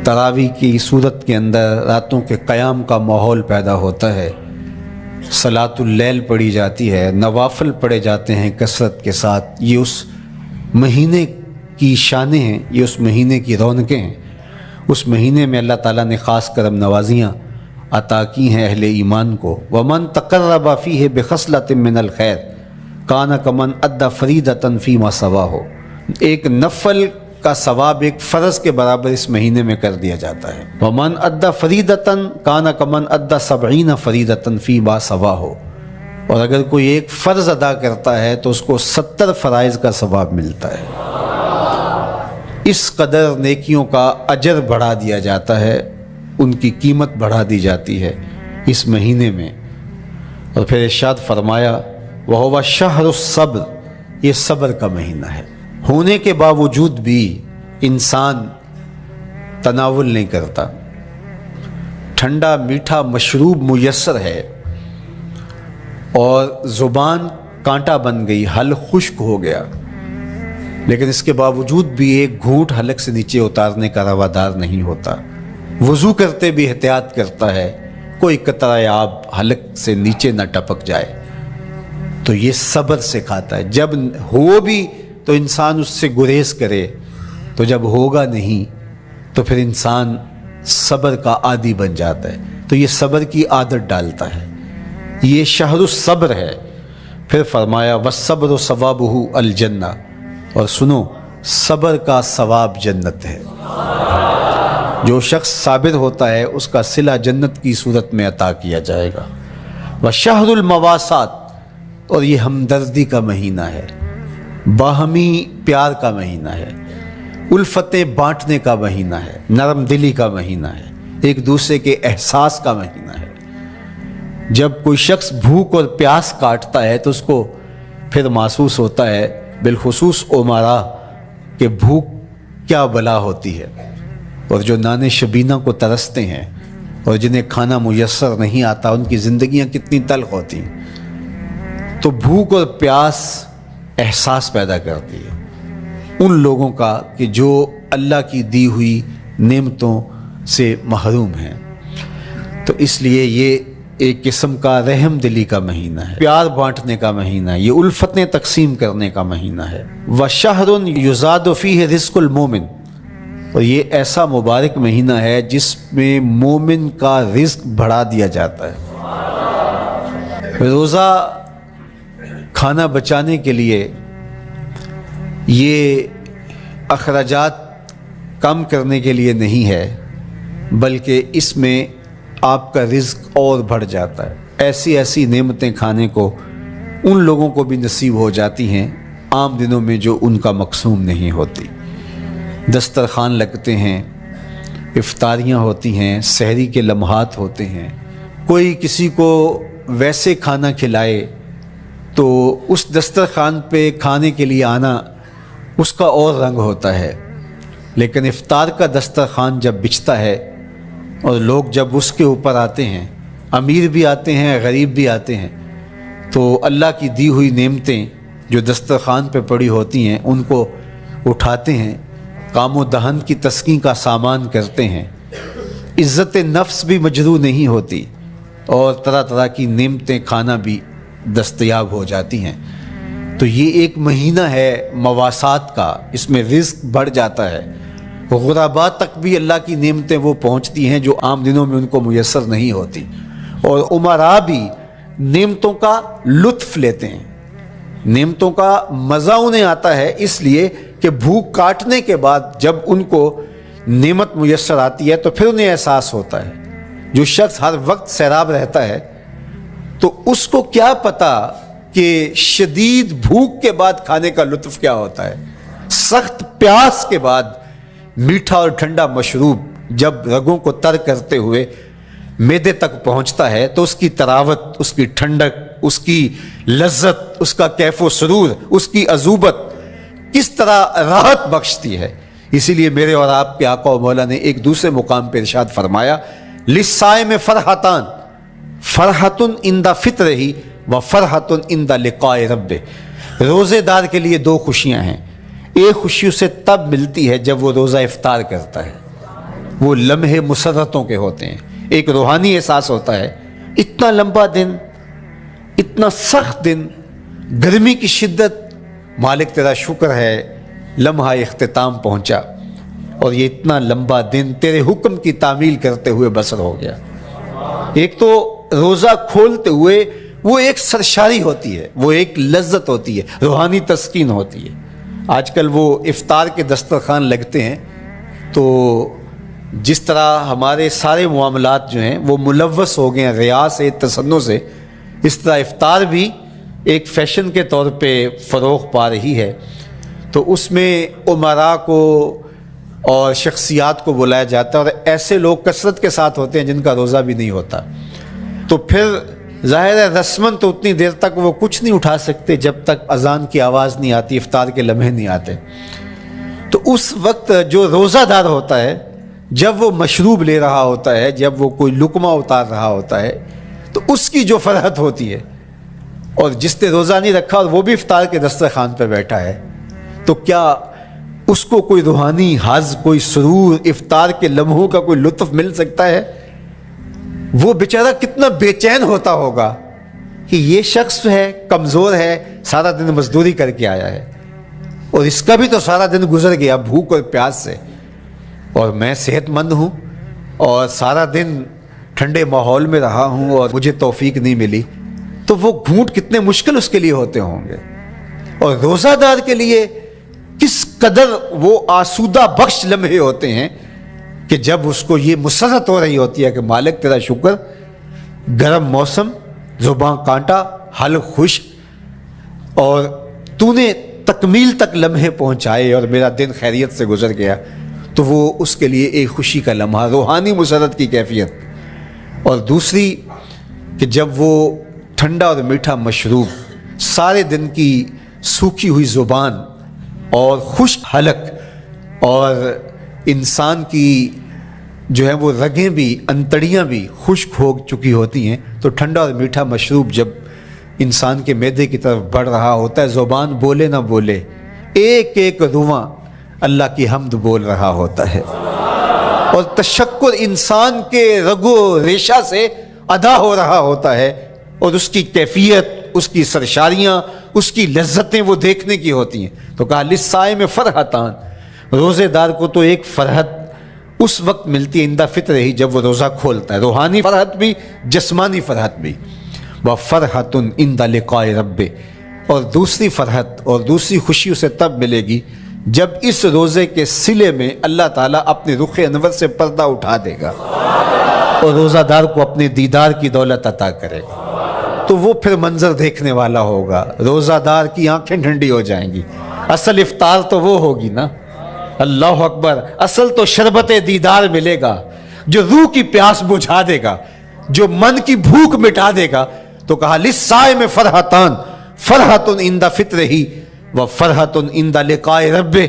تراویح کی صورت کے اندر راتوں کے قیام کا ماحول پیدا ہوتا ہے، صلاۃ اللیل پڑھی جاتی ہے، نوافل پڑھے جاتے ہیں کثرت کے ساتھ۔ یہ اس مہینے کی شانیں ہیں، یہ اس مہینے کی رونقیں ہیں۔ اس مہینے میں اللہ تعالیٰ نے خاص کرم نوازیاں عطا کی ہیں اہل ایمان کو۔ وَمَن تَقَرَّبَ فِيهِ بِخَصْلَةٍ مِّنَ الْخَيْرِ كَانَ كَمَنْ أَدَّى فَرِيضَةً فِيمَا سَوَاهُ، ایک نفل کا ثواب ایک فرض کے برابر اس مہینے میں کر دیا جاتا ہے۔ وَمَنْ أَدَّى فَرِيضَةً كَانَ كَمَنْ أَدَّى 70 فَرِيضَةً فِيمَا سَوَاهُ، اور اگر کوئی ایک فرض ادا کرتا ہے تو اس کو 70 فرائض کا ثواب ملتا ہے۔ اس قدر نیکیوں کا اجر بڑھا دیا جاتا ہے، ان کی قیمت بڑھا دی جاتی ہے اس مہینے میں۔ اور پھر ارشاد فرمایا وَهُوَ شَهْرُ الصَّبْرِ، یہ صبر کا مہینہ ہے۔ ہونے کے باوجود بھی انسان تناول نہیں کرتا، ٹھنڈا میٹھا مشروب میسر ہے اور زبان کانٹا بن گئی، حلق خشک ہو گیا، لیکن اس کے باوجود بھی ایک گھونٹ حلق سے نیچے اتارنے کا روادار نہیں ہوتا۔ وضو کرتے بھی احتیاط کرتا ہے کوئی قطرہ آب حلق سے نیچے نہ ٹپک جائے۔ تو یہ صبر سکھاتا ہے، جب ہو بھی تو انسان اس سے گریز کرے، تو جب ہوگا نہیں تو پھر انسان صبر کا عادی بن جاتا ہے، تو یہ صبر کی عادت ڈالتا ہے۔ یہ شہر الصبر ہے۔ پھر فرمایا والصبر ثوابہ الجنہ، اور سنو صبر کا ثواب جنت ہے۔ جو شخص صابر ہوتا ہے اس کا صلہ جنت کی صورت میں عطا کیا جائے گا۔ وشہر المواسات، اور یہ ہمدردی کا مہینہ ہے، باہمی پیار کا مہینہ ہے، الفتیں بانٹنے کا مہینہ ہے، نرم دلی کا مہینہ ہے، ایک دوسرے کے احساس کا مہینہ ہے۔ جب کوئی شخص بھوک اور پیاس کاٹتا ہے تو اس کو پھر محسوس ہوتا ہے، بالخصوص عمرا، کہ بھوک کیا بلا ہوتی ہے، اور جو نان شبینہ کو ترستے ہیں اور جنہیں کھانا میسر نہیں آتا ان کی زندگیاں کتنی تلخ ہوتی ہیں۔ تو بھوک اور پیاس احساس پیدا کرتی ہے ان لوگوں کا کہ جو اللہ کی دی ہوئی نعمتوں سے محروم ہیں۔ تو اس لیے یہ ایک قسم کا رحم دلی کا مہینہ ہے، پیار بانٹنے کا مہینہ ہے، یہ الفتیں تقسیم کرنے کا مہینہ ہے۔ وَشَهْرٌ يُزَادُ فِيهِ رِزْقُ الْمُؤْمِنِ، اور یہ ایسا مبارک مہینہ ہے جس میں مومن کا رزق بڑھا دیا جاتا ہے۔ روزہ کھانا بچانے کے لیے یہ اخراجات کم کرنے کے لیے نہیں ہے، بلکہ اس میں آپ کا رزق اور بڑھ جاتا ہے۔ ایسی ایسی نعمتیں کھانے کو ان لوگوں کو بھی نصیب ہو جاتی ہیں عام دنوں میں جو ان کا مقسوم نہیں ہوتی۔ دسترخوان لگتے ہیں، افطاریاں ہوتی ہیں، سحری کے لمحات ہوتے ہیں، کوئی کسی کو ویسے کھانا کھلائے تو اس دسترخوان پہ کھانے کے لیے آنا اس کا اور رنگ ہوتا ہے۔ لیکن افطار کا دسترخوان جب بچھتا ہے اور لوگ جب اس کے اوپر آتے ہیں، امیر بھی آتے ہیں، غریب بھی آتے ہیں، تو اللہ کی دی ہوئی نعمتیں جو دسترخوان پہ پڑی ہوتی ہیں ان کو اٹھاتے ہیں، کام و دہن کی تسکین کا سامان کرتے ہیں، عزت نفس بھی مجروح نہیں ہوتی اور طرح طرح کی نعمتیں کھانا بھی دستیاب ہو جاتی ہیں۔ تو یہ ایک مہینہ ہے مواسات کا، اس میں رزق بڑھ جاتا ہے، غرباء تک بھی اللہ کی نعمتیں وہ پہنچتی ہیں جو عام دنوں میں ان کو میسر نہیں ہوتی، اور امراء بھی نعمتوں کا لطف لیتے ہیں، نعمتوں کا مزہ انہیں آتا ہے، اس لیے کہ بھوک کاٹنے کے بعد جب ان کو نعمت میسر آتی ہے تو پھر انہیں احساس ہوتا ہے۔ جو شخص ہر وقت سیراب رہتا ہے تو اس کو کیا پتا کہ شدید بھوک کے بعد کھانے کا لطف کیا ہوتا ہے۔ سخت پیاس کے بعد میٹھا اور ٹھنڈا مشروب جب رگوں کو تر کرتے ہوئے معدے تک پہنچتا ہے تو اس کی تراوت، اس کی ٹھنڈک، اس کی لذت، اس کا کیف و سرور، اس کی عذوبت کس طرح راحت بخشتی ہے۔ اسی لیے میرے اور آپ کے آقا و مولا نے ایک دوسرے مقام پہ ارشاد فرمایا للصائم فرحتان، فرحت عند فطرہ و فرحت عند لقاء ربہ، روزے دار کے لیے دو خوشیاں ہیں۔ ایک خوشی اسے تب ملتی ہے جب وہ روزہ افطار کرتا ہے، وہ لمحے مسرتوں کے ہوتے ہیں، ایک روحانی احساس ہوتا ہے، اتنا لمبا دن، اتنا سخت دن، گرمی کی شدت، مالک تیرا شکر ہے لمحہ اختتام پہنچا، اور یہ اتنا لمبا دن تیرے حکم کی تعمیل کرتے ہوئے بسر ہو گیا۔ ایک تو روزہ کھولتے ہوئے وہ ایک سرشاری ہوتی ہے، وہ ایک لذت ہوتی ہے، روحانی تسکین ہوتی ہے۔ آج کل وہ افطار کے دسترخوان لگتے ہیں تو جس طرح ہمارے سارے معاملات جو ہیں وہ ملوث ہو گئے ہیں ریا سے، تصنع سے، اس طرح افطار بھی ایک فیشن کے طور پہ فروغ پا رہی ہے۔ تو اس میں امراء کو اور شخصیات کو بلایا جاتا ہے، اور ایسے لوگ کثرت کے ساتھ ہوتے ہیں جن کا روزہ بھی نہیں ہوتا۔ تو پھر ظاہر ہے رسماً تو اتنی دیر تک وہ کچھ نہیں اٹھا سکتے جب تک اذان کی آواز نہیں آتی، افطار کے لمحے نہیں آتے۔ تو اس وقت جو روزہ دار ہوتا ہے، جب وہ مشروب لے رہا ہوتا ہے، جب وہ کوئی لقمہ اتار رہا ہوتا ہے، تو اس کی جو فرحت ہوتی ہے، اور جس نے روزہ نہیں رکھا اور وہ بھی افطار کے دسترخوان پہ بیٹھا ہے، تو کیا اس کو کوئی روحانی حظ، کوئی سرور، افطار کے لمحوں کا کوئی لطف مل سکتا ہے؟ وہ بیچارہ کتنا بے چین ہوتا ہوگا کہ یہ شخص ہے کمزور ہے، سارا دن مزدوری کر کے آیا ہے، اور اس کا بھی تو سارا دن گزر گیا بھوک اور پیاس سے، اور میں صحت مند ہوں اور سارا دن ٹھنڈے ماحول میں رہا ہوں اور مجھے توفیق نہیں ملی۔ تو وہ گھونٹ کتنے مشکل اس کے لیے ہوتے ہوں گے، اور روزہ دار کے لیے کس قدر وہ آسودہ بخش لمحے ہوتے ہیں کہ جب اس کو یہ مسرت ہو رہی ہوتی ہے کہ مالک تیرا شکر، گرم موسم، زباں کانٹا، حلق خشک، اور تو نے تکمیل تک لمحے پہنچائے اور میرا دن خیریت سے گزر گیا۔ تو وہ اس کے لیے ایک خوشی کا لمحہ، روحانی مسرت کی کیفیت۔ اور دوسری کہ جب وہ ٹھنڈا اور میٹھا مشروب، سارے دن کی سوکھی ہوئی زبان اور خشک حلق، اور انسان کی جو ہے وہ رگیں بھی، انتڑیاں بھی خشک ہو چکی ہوتی ہیں، تو ٹھنڈا اور میٹھا مشروب جب انسان کے معدے کی طرف بڑھ رہا ہوتا ہے، زبان بولے نہ بولے، ایک ایک رواں اللہ کی حمد بول رہا ہوتا ہے، اور تشکر انسان کے رگ و ریشہ سے ادا ہو رہا ہوتا ہے، اور اس کی کیفیت، اس کی سرشاریاں، اس کی لذتیں وہ دیکھنے کی ہوتی ہیں۔ تو کہا للصائم فرحتان، روزے دار کو تو ایک فرحت اس وقت ملتی ہے عند فطر ہی، جب وہ روزہ کھولتا ہے، روحانی فرحت بھی، جسمانی فرحت بھی۔ وفرحۃ عند لقاء ربہ، اور دوسری فرحت اور دوسری خوشی اسے تب ملے گی جب اس روزے کے صلے میں اللہ تعالیٰ اپنے رخ انور سے پردہ اٹھا دے گا اور روزہ دار کو اپنے دیدار کی دولت عطا کرے گا۔ تو وہ پھر منظر دیکھنے والا ہوگا، روزہ دار کی آنکھیں ٹھنڈی ہو جائیں گی۔ اصل افطار تو وہ ہوگی نا، اللہ اکبر، اصل تو شربت دیدار ملے گا جو روح کی پیاس بجھا دے گا، جو من کی بھوک مٹا دے گا۔ تو کہا للصائم فرحتان، فرحت عند فطرہ و فرحت عند لقاء ربہ،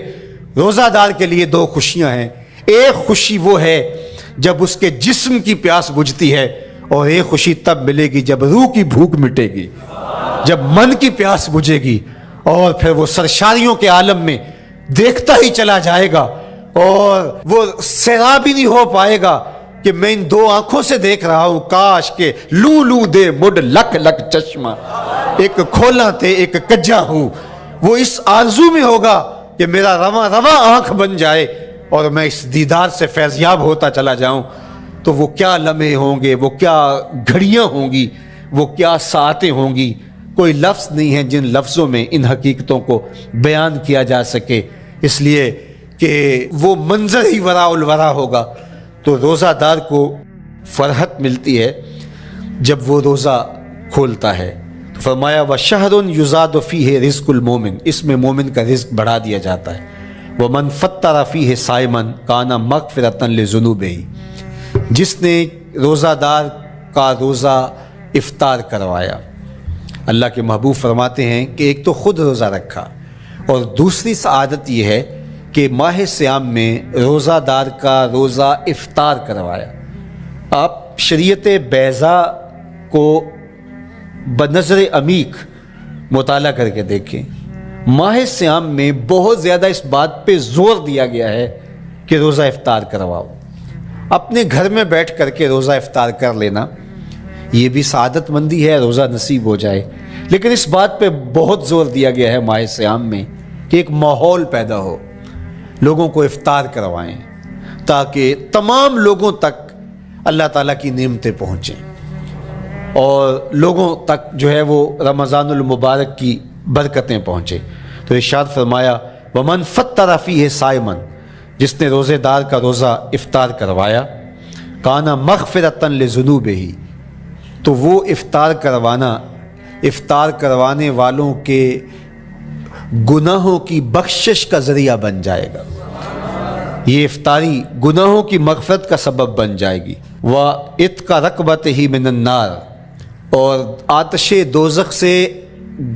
روزہ دار کے لیے دو خوشیاں ہیں۔ ایک خوشی وہ ہے جب اس کے جسم کی پیاس بجھتی ہے، اور ایک خوشی تب ملے گی جب روح کی بھوک مٹے گی، جب من کی پیاس بجھے گی، اور پھر وہ سرشاریوں کے عالم میں دیکھتا ہی چلا جائے گا، اور وہ سیراب ہی نہیں ہو پائے گا کہ میں ان دو آنکھوں سے دیکھ رہا ہوں، کاش کہ لوں لوں دے مڈ لک لک چشمہ، ایک کھولا تے ایک کجا ہوں۔ وہ اس آرزو میں ہوگا کہ میرا رواں رواں آنکھ بن جائے اور میں اس دیدار سے فیضیاب ہوتا چلا جاؤں۔ تو وہ کیا لمحے ہوں گے، وہ کیا گھڑیاں ہوں گی، وہ کیا ساعتیں ہوں گی، کوئی لفظ نہیں ہے جن لفظوں میں ان حقیقتوں کو بیان کیا جا سکے، اس لیے کہ وہ منظر ہی وراء الورا ہوگا۔ تو روزہ دار کو فرحت ملتی ہے جب وہ روزہ کھولتا ہے۔ تو فرمایا وَشَهْرٌ يُزَادُ فِيهِ رِزْقُ الْمُؤْمِنِ، اس میں مومن کا رزق بڑھا دیا جاتا ہے۔ وَمَنْ فَطَّرَ فِيهِ صَائِمًا كَانَ مَغْفِرَةً لِذُنُوبِهِ، جس نے روزہ دار کا روزہ افطار کروایا۔ اللہ کے محبوب فرماتے ہیں کہ ایک تو خود روزہ رکھا، اور دوسری سعادت یہ ہے کہ ماہ صیام میں روزہ دار کا روزہ افطار کروایا۔ آپ شریعت بیضا کو بنظر عمیق مطالعہ کر کے دیکھیں، ماہ سیام میں بہت زیادہ اس بات پہ زور دیا گیا ہے کہ روزہ افطار کرواؤ۔ اپنے گھر میں بیٹھ کر کے روزہ افطار کر لینا یہ بھی سعادت مندی ہے، روزہ نصیب ہو جائے، لیکن اس بات پہ بہت زور دیا گیا ہے ماہ سیام میں کہ ایک ماحول پیدا ہو، لوگوں کو افطار کروائیں تاکہ تمام لوگوں تک اللہ تعالیٰ کی نعمتیں پہنچیں اور لوگوں تک جو ہے وہ رمضان المبارک کی برکتیں پہنچے۔ تو ارشاد فرمایا وَمَنْ فَطَّرَ فِيهِ صَائِمًا، جس نے روزے دار کا روزہ افطار کروایا، کَانَ مَغْفِرَةً لِذُنُوبِهِ، تو وہ افطار کروانے والوں کے گناہوں کی بخشش کا ذریعہ بن جائے گا۔ یہ افطاری گناہوں کی مغفرت کا سبب بن جائے گی۔ وَعِتْقَ رَقْبَتِهِ مِنَ النَّارِ، اور آتش دوزخ سے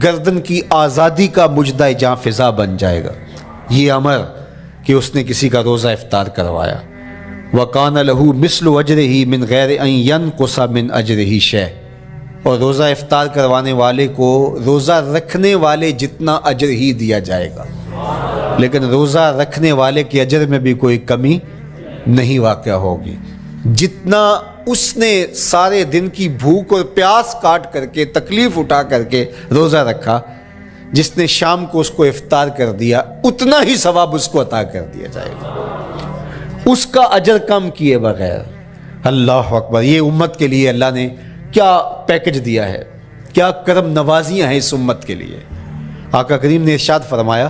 گردن کی آزادی کا مجدہ جاں فضا بن جائے گا یہ امر کہ اس نے کسی کا روزہ افطار کروایا۔ وَقَانَ لَهُ مِثْلُ أَجْرِهِ مِنْ غَيْرِ أَنْ يَنْقُصَ مِنْ أَجْرِهِ شَيْءٌ، اور روزہ افطار کروانے والے کو روزہ رکھنے والے جتنا اجر ہی دیا جائے گا، لیکن روزہ رکھنے والے کے اجر میں بھی کوئی کمی نہیں واقع ہوگی۔ جتنا اس نے سارے دن کی بھوک اور پیاس کاٹ کر کے تکلیف اٹھا کر کے روزہ رکھا، جس نے شام کو اس کو افطار کر دیا اتنا ہی ثواب اس کو عطا کر دیا جائے گا، اس کا اجر کم کیے بغیر۔ اللہ اکبر، یہ امت کے لیے اللہ نے کیا پیکج دیا ہے، کیا کرم نوازیاں ہیں اس امت کے لیے۔ آقا کریم نے ارشاد فرمایا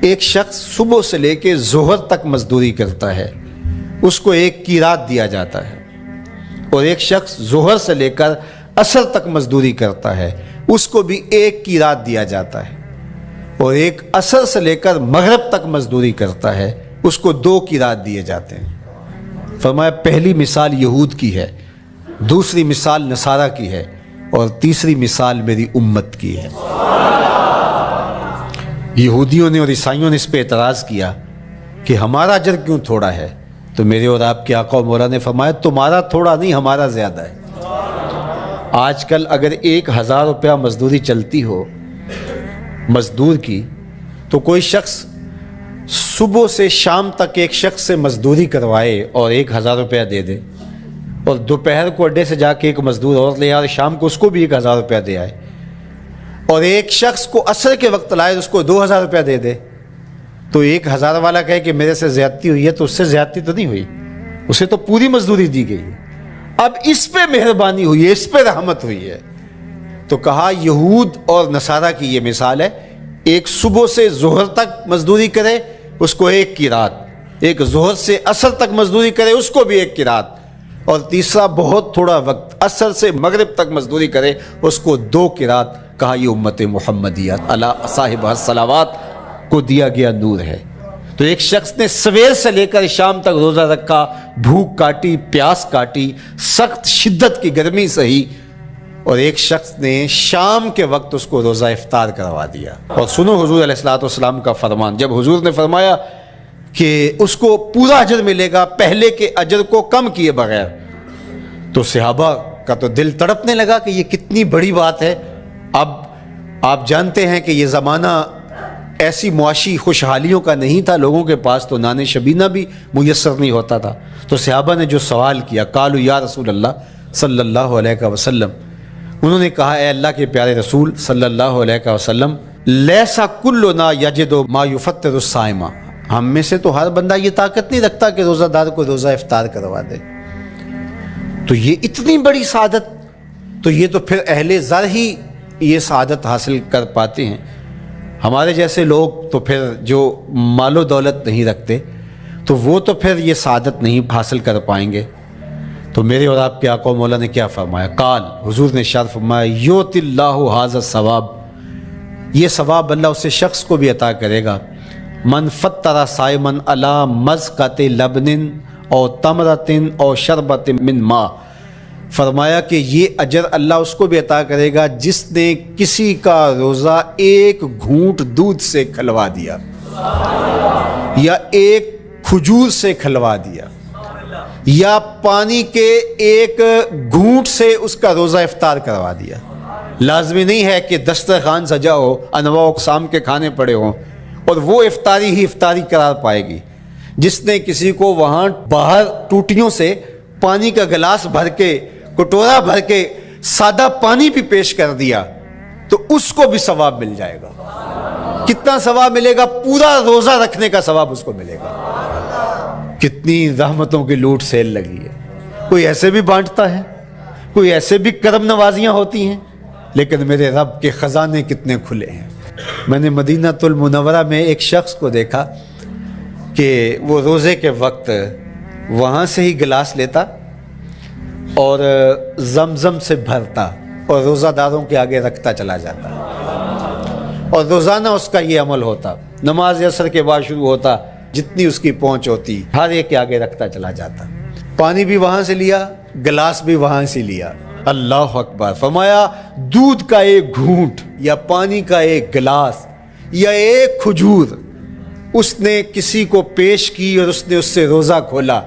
ایک شخص صبح سے لے کے ظہر تک مزدوری کرتا ہے، اس کو ایک قیراط دیا جاتا ہے، اور ایک شخص ظہر سے لے کر عصر تک مزدوری کرتا ہے، اس کو بھی ایک قیراط دیا جاتا ہے، اور ایک عصر سے لے کر مغرب تک مزدوری کرتا ہے، اس کو 2 قیراط دیے جاتے ہیں۔ فرمایا پہلی مثال یہود کی ہے، دوسری مثال نصارہ کی ہے، اور تیسری مثال میری امت کی ہے۔ یہودیوں نے اور عیسائیوں نے اس پہ اعتراض کیا کہ ہمارا اجر کیوں تھوڑا ہے، تو میرے اور آپ کے آقا و مولا نے فرمایا تمہارا تھوڑا نہیں، ہمارا زیادہ ہے۔ آج کل اگر 1000 روپیہ مزدوری چلتی ہو مزدور کی، تو کوئی شخص صبح سے شام تک ایک شخص سے مزدوری کروائے اور 1000 روپیہ دے دے، اور دوپہر کو اڈے سے جا کے ایک مزدور اور لے آئے، شام کو اس کو بھی 1000 روپیہ دے آئے، اور ایک شخص کو عصر کے وقت لائے اس کو 2000 روپیہ دے دے، تو 1000 والا کہے کہ میرے سے زیادتی ہوئی ہے، تو اس سے زیادتی تو نہیں ہوئی، اسے تو پوری مزدوری دی گئی ہے، اب اس پہ مہربانی ہوئی ہے، اس پہ رحمت ہوئی ہے۔ تو کہا یہود اور نصارہ کی یہ مثال ہے، ایک صبح سے ظہر تک مزدوری کرے اس کو 1 قیراط، ایک ظہر سے عصر تک مزدوری کرے اس کو بھی 1 قیراط، اور تیسرا بہت تھوڑا وقت عصر سے مغرب تک مزدوری کرے اس کو 2 قیراط۔ کہا یہ امت محمدیہ علی صاحب الصلوات کو دیا گیا نور ہے۔ تو ایک شخص نے سویر سے لے کر شام تک روزہ رکھا، بھوک کاٹی، پیاس کاٹی، سخت شدت کی گرمی سہی، اور ایک شخص نے شام کے وقت اس کو روزہ افطار کروا دیا۔ اور سنو حضور علیہ الصلوۃ والسلام کا فرمان، جب حضور نے فرمایا کہ اس کو پورا اجر ملے گا پہلے کے اجر کو کم کیے بغیر، تو صحابہ کا تو دل تڑپنے لگا کہ یہ کتنی بڑی بات ہے۔ اب آپ جانتے ہیں کہ یہ زمانہ ایسی معاشی خوشحالیوں کا نہیں تھا، لوگوں کے پاس تو نان شبینہ بھی میسر نہیں ہوتا تھا، تو صحابہ نے جو سوال کیا، قالوا یا رسول اللہ صلی اللہ علیہ وسلم، انہوں نے کہا اے اللہ کے پیارے رسول صلی اللہ علیہ وسلم، لیسا کلنا یجد ما یفطر الصائم، ہم میں سے تو ہر بندہ یہ طاقت نہیں رکھتا کہ روزہ دار کو روزہ افطار کروا دے، تو یہ اتنی بڑی سعادت، تو یہ تو پھر اہل زر ہی یہ سعادت حاصل کر پاتے ہیں، ہمارے جیسے لوگ تو پھر جو مال و دولت نہیں رکھتے تو وہ تو پھر یہ سعادت نہیں حاصل کر پائیں گے۔ تو میرے اور آپ کے آقا و مولا نے کیا فرمایا؟ قال، حضور نے ارشاد فرمایا یؤتی اللہ ھذا الثواب، یہ ثواب اللہ اسے شخص کو بھی عطا کرے گا، من فطر صائما علی مزقۃ لبن او تمرۃ او شربۃ من ماء، فرمایا کہ یہ اجر اللہ اس کو بھی عطا کرے گا جس نے کسی کا روزہ 1 گھونٹ دودھ سے کھلوا دیا یا 1 کھجور سے کھلوا دیا۔ یا پانی کے ایک گھونٹ سے اس کا روزہ افطار کروا دیا۔ لازمی نہیں ہے کہ دسترخوان سجا ہو، انواع اقسام کے کھانے پڑے ہوں اور وہ افطاری ہی افطاری قرار پائے گی۔ جس نے کسی کو وہاں باہر ٹوٹیوں سے پانی کا گلاس بھر کے، کٹورا بھر کے سادہ پانی بھی پیش کر دیا تو اس کو بھی ثواب مل جائے گا۔ کتنا ثواب ملے گا؟ پورا روزہ رکھنے کا ثواب اس کو ملے گا۔ کتنی رحمتوں کی لوٹ سیل لگی ہے۔ کوئی ایسے بھی بانٹتا ہے، کوئی ایسے بھی کرم نوازیاں ہوتی ہیں، لیکن میرے رب کے خزانے کتنے کھلے ہیں۔ میں نے مدینہ المنورہ میں ایک شخص کو دیکھا کہ وہ روزے کے وقت وہاں سے ہی گلاس لیتا اور زمزم سے بھرتا اور روزہ داروں کے آگے رکھتا چلا جاتا، اور روزانہ اس کا یہ عمل ہوتا۔ نماز عصر کے بعد شروع ہوتا، جتنی اس کی پہنچ ہوتی ہر ایک کے آگے رکھتا چلا جاتا۔ پانی بھی وہاں سے لیا، گلاس بھی وہاں سے لیا۔ اللہ اکبر! فرمایا دودھ کا ایک گھونٹ یا پانی کا ایک گلاس یا ایک کھجور اس نے کسی کو پیش کی اور اس نے اس سے روزہ کھولا۔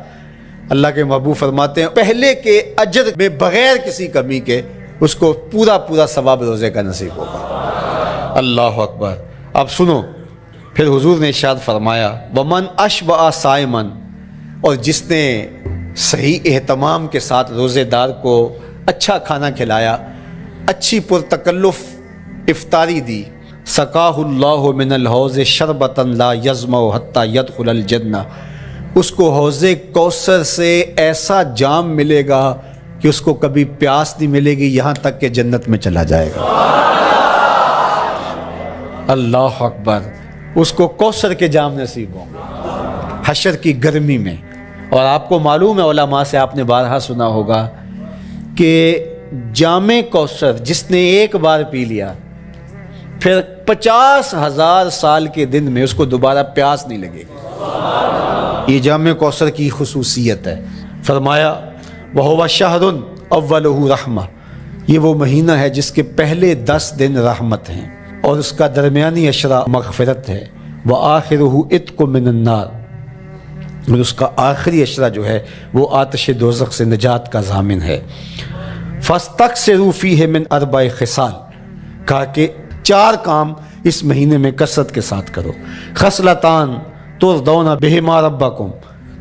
اللہ کے محبوب فرماتے ہیں پہلے کے اجر میں بغیر کسی کمی کے اس کو پورا ثواب روزے کا نصیب ہوگا۔ اللہ اکبر! اب سنو، پھر حضور نے ارشاد فرمایا ومن اشبع صائما، اور جس نے صحیح اہتمام کے ساتھ روزے دار کو اچھا کھانا کھلایا، اچھی پرتکلف افطاری دی، سقاہ اللہ من الحوض شربتا لا یظمأ حتی یدخل الجنہ، اس کو حوض کوثر سے ایسا جام ملے گا کہ اس کو کبھی پیاس نہیں ملے گی یہاں تک کہ جنت میں چلا جائے گا۔ اللہ اکبر! اس کو کوثر کے جام نصیب ہوں گے حشر کی گرمی میں۔ اور آپ کو معلوم ہے، علماء سے آپ نے بارہا سنا ہوگا کہ جام کوثر جس نے ایک بار پی لیا پھر 50,000 سال کے دن میں اس کو دوبارہ پیاس نہیں لگے گی۔ یہ جام کوثر کی خصوصیت ہے۔ فرمایا وَهُوَ شَهْرٌ أَوَّلُهُ رَحْمَةٌ، یہ وہ مہینہ ہے جس کے پہلے 10 دن رحمت ہیں اور اس کا درمیانی عشرہ مغفرت ہے، وَآخِرُهُ عِتْقٌ مِّنَ النَّارِ، اور اس کا آخری عشرہ جو ہے وہ آتش دوزخ سے نجات کا ضامن ہے۔ فَاسْتَكْثِرُوا فِيهِ مِنْ أَرْبَعِ خِصَالٍ، کہا کہ 4 کام اس مہینے میں کثرت کے ساتھ کرو۔ خصلتان ترضون بہما ربکم،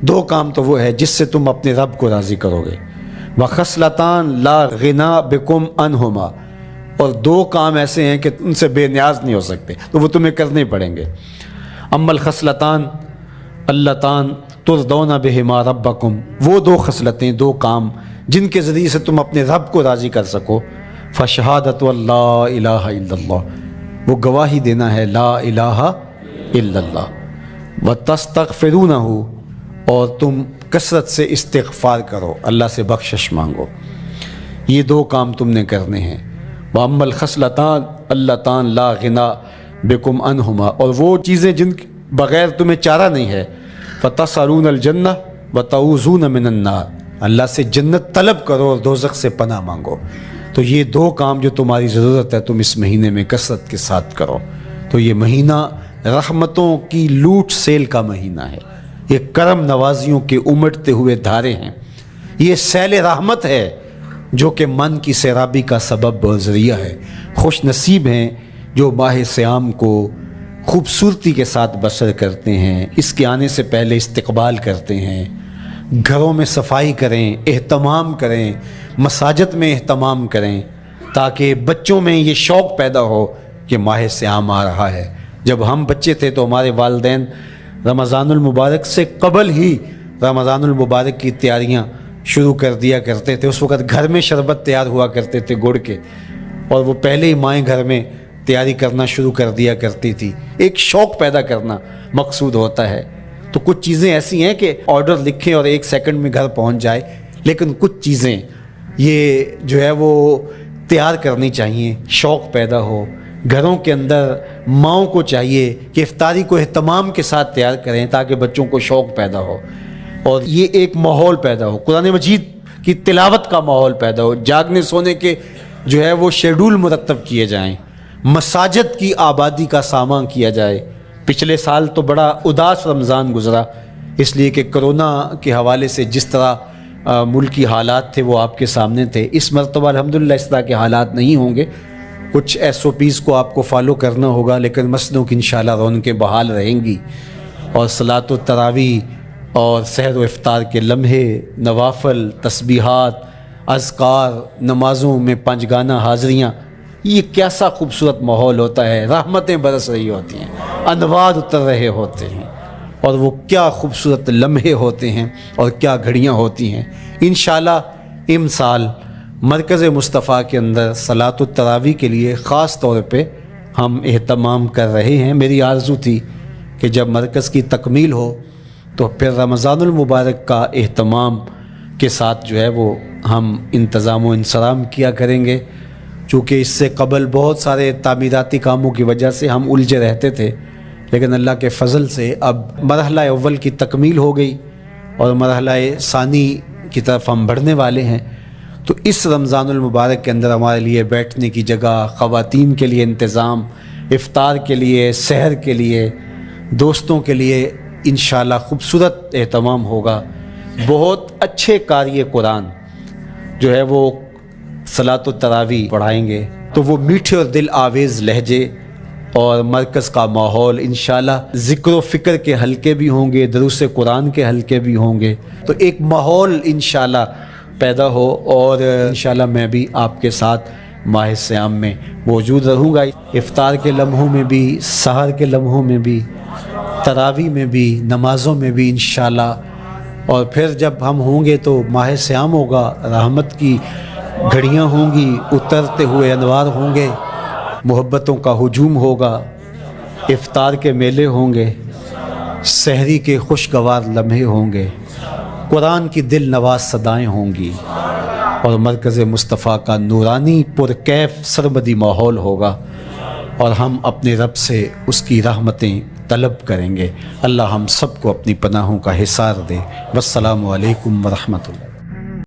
2 کام تو وہ ہے جس سے تم اپنے رب کو راضی کرو گے۔ وخصلتان لا غنا بکم عنہما، اور 2 کام ایسے ہیں کہ ان سے بے نیاز نہیں ہو سکتے تو وہ تمہیں کرنے پڑیں گے۔ اما الخصلتان اللتان ترضون بہما ربکم، وہ 2 خصلتیں، 2 کام جن کے ذریعے سے تم اپنے رب کو راضی کر سکو۔ فشہادت اللہ الہ الا اللہ، وہ گواہی دینا ہے لا الہ الا اللہ، وتستغفرونہ، اور تم کثرت سے استغفار کرو، اللہ سے بخشش مانگو۔ یہ 2 کام تم نے کرنے ہیں۔ وَأَمَّا الْخَصْلَتَانِ اللَّتَانِ لَا غِنَىٰ بِكُمْ عَنْهُمَا، اور وہ چیزیں جن بغیر تمہیں چارہ نہیں ہے، فَتَسْأَلُونَ الْجَنَّةَ وَتَعُوذُونَ مِنَ النَّارِ، اللہ سے جنت طلب کرو اور دوزخ سے پناہ مانگو۔ تو یہ 2 کام جو تمہاری ضرورت ہے تم اس مہینے میں کثرت کے ساتھ کرو۔ تو یہ مہینہ رحمتوں کی لوٹ سیل کا مہینہ ہے، یہ کرم نوازیوں کے امٹتے ہوئے دھارے ہیں، یہ سیل رحمت ہے جو کہ من کی سیرابی کا سبب اور ذریعہ ہے۔ خوش نصیب ہیں جو ماہ صیام کو خوبصورتی کے ساتھ بسر کرتے ہیں، اس کے آنے سے پہلے استقبال کرتے ہیں، گھروں میں صفائی کریں، اہتمام کریں، مساجد میں اہتمام کریں، تاکہ بچوں میں یہ شوق پیدا ہو کہ ماہ صیام آ رہا ہے۔ جب ہم بچے تھے تو ہمارے والدین رمضان المبارک سے قبل ہی رمضان المبارک کی تیاریاں شروع کر دیا کرتے تھے۔ اس وقت گھر میں شربت تیار ہوا کرتے تھے گڑ کے، اور وہ پہلے ہی مائیں گھر میں تیاری کرنا شروع کر دیا کرتی تھی۔ ایک شوق پیدا کرنا مقصود ہوتا ہے۔ تو کچھ چیزیں ایسی ہیں کہ آرڈر لکھیں اور 1 سیکنڈ میں گھر پہنچ جائے، لیکن کچھ چیزیں یہ جو ہے وہ تیار کرنی چاہیے، شوق پیدا ہو۔ گھروں کے اندر ماؤں کو چاہیے کہ افطاری کو اہتمام کے ساتھ تیار کریں تاکہ بچوں کو شوق پیدا ہو اور یہ ایک ماحول پیدا ہو، قرآن مجید کی تلاوت کا ماحول پیدا ہو، جاگنے سونے کے جو ہے وہ شیڈول مرتب کیے جائیں، مساجد کی آبادی کا سامان کیا جائے۔ پچھلے سال تو بڑا اداس رمضان گزرا، اس لیے کہ کرونا کے حوالے سے جس طرح ملکی حالات تھے وہ آپ کے سامنے تھے، اس مرتبہ الحمدللہ اس طرح کے حالات نہیں ہوں گے۔ کچھ SOPs کو آپ کو فالو کرنا ہوگا، لیکن مسجدوں کی انشاءاللہ رونقیں بحال رہیں گی، اور صلاۃ التراویح اور سحر و افطار کے لمحے، نوافل، تسبیحات، اذکار، نمازوں میں 5 گانہ حاضریاں، یہ کیسا خوبصورت ماحول ہوتا ہے، رحمتیں برس رہی ہوتی ہیں، انوار اتر رہے ہوتے ہیں، اور وہ کیا خوبصورت لمحے ہوتے ہیں اور کیا گھڑیاں ہوتی ہیں۔ انشاءاللہ امسال مرکز مصطفیٰ کے اندر صلاۃ التراویح کے لیے خاص طور پہ ہم اہتمام کر رہے ہیں۔ میری آرزو تھی کہ جب مرکز کی تکمیل ہو تو پھر رمضان المبارک کا اہتمام کے ساتھ جو ہے وہ ہم انتظام و انصرام کیا کریں گے، چونکہ اس سے قبل بہت سارے تعمیراتی کاموں کی وجہ سے ہم الجھے رہتے تھے، لیکن اللہ کے فضل سے اب مرحلہ اول کی تکمیل ہو گئی اور مرحلہ ثانی کی طرف ہم بڑھنے والے ہیں۔ تو اس رمضان المبارک کے اندر ہمارے لیے بیٹھنے کی جگہ، خواتین کے لیے انتظام، افطار کے لیے، سحر کے لیے، دوستوں کے لیے انشاءاللہ خوبصورت اہتمام ہوگا۔ بہت اچھے قاری قرآن جو ہے وہ صلاۃ التراویح پڑھائیں گے، تو وہ میٹھے اور دل آویز لہجے اور مرکز کا ماحول انشاءاللہ ذکر و فکر کے حلقے بھی ہوں گے، دروس قرآن کے حلقے بھی ہوں گے، تو ایک ماحول انشاءاللہ پیدا ہو، اور انشاءاللہ میں بھی آپ کے ساتھ ماہ صیام میں موجود رہوں گا، افطار کے لمحوں میں بھی، سحر کے لمحوں میں بھی، تراویح میں بھی، نمازوں میں بھی انشاءاللہ۔ اور پھر جب ہم ہوں گے تو ماہ صیام ہوگا، رحمت کی گھڑیاں ہوں گی، اترتے ہوئے انوار ہوں گے، محبتوں کا ہجوم ہوگا، افطار کے میلے ہوں گے، سحری کے خوشگوار لمحے ہوں گے، قرآن کی دل نواز صدائیں ہوں گی، اور مرکز مصطفیٰ کا نورانی پرکیف سرمدی ماحول ہوگا، اور ہم اپنے رب سے اس کی رحمتیں طلب کریں گے۔ اللہ ہم سب کو اپنی پناہوں کا حصار دے۔ والسلام علیکم ورحمۃ اللہ۔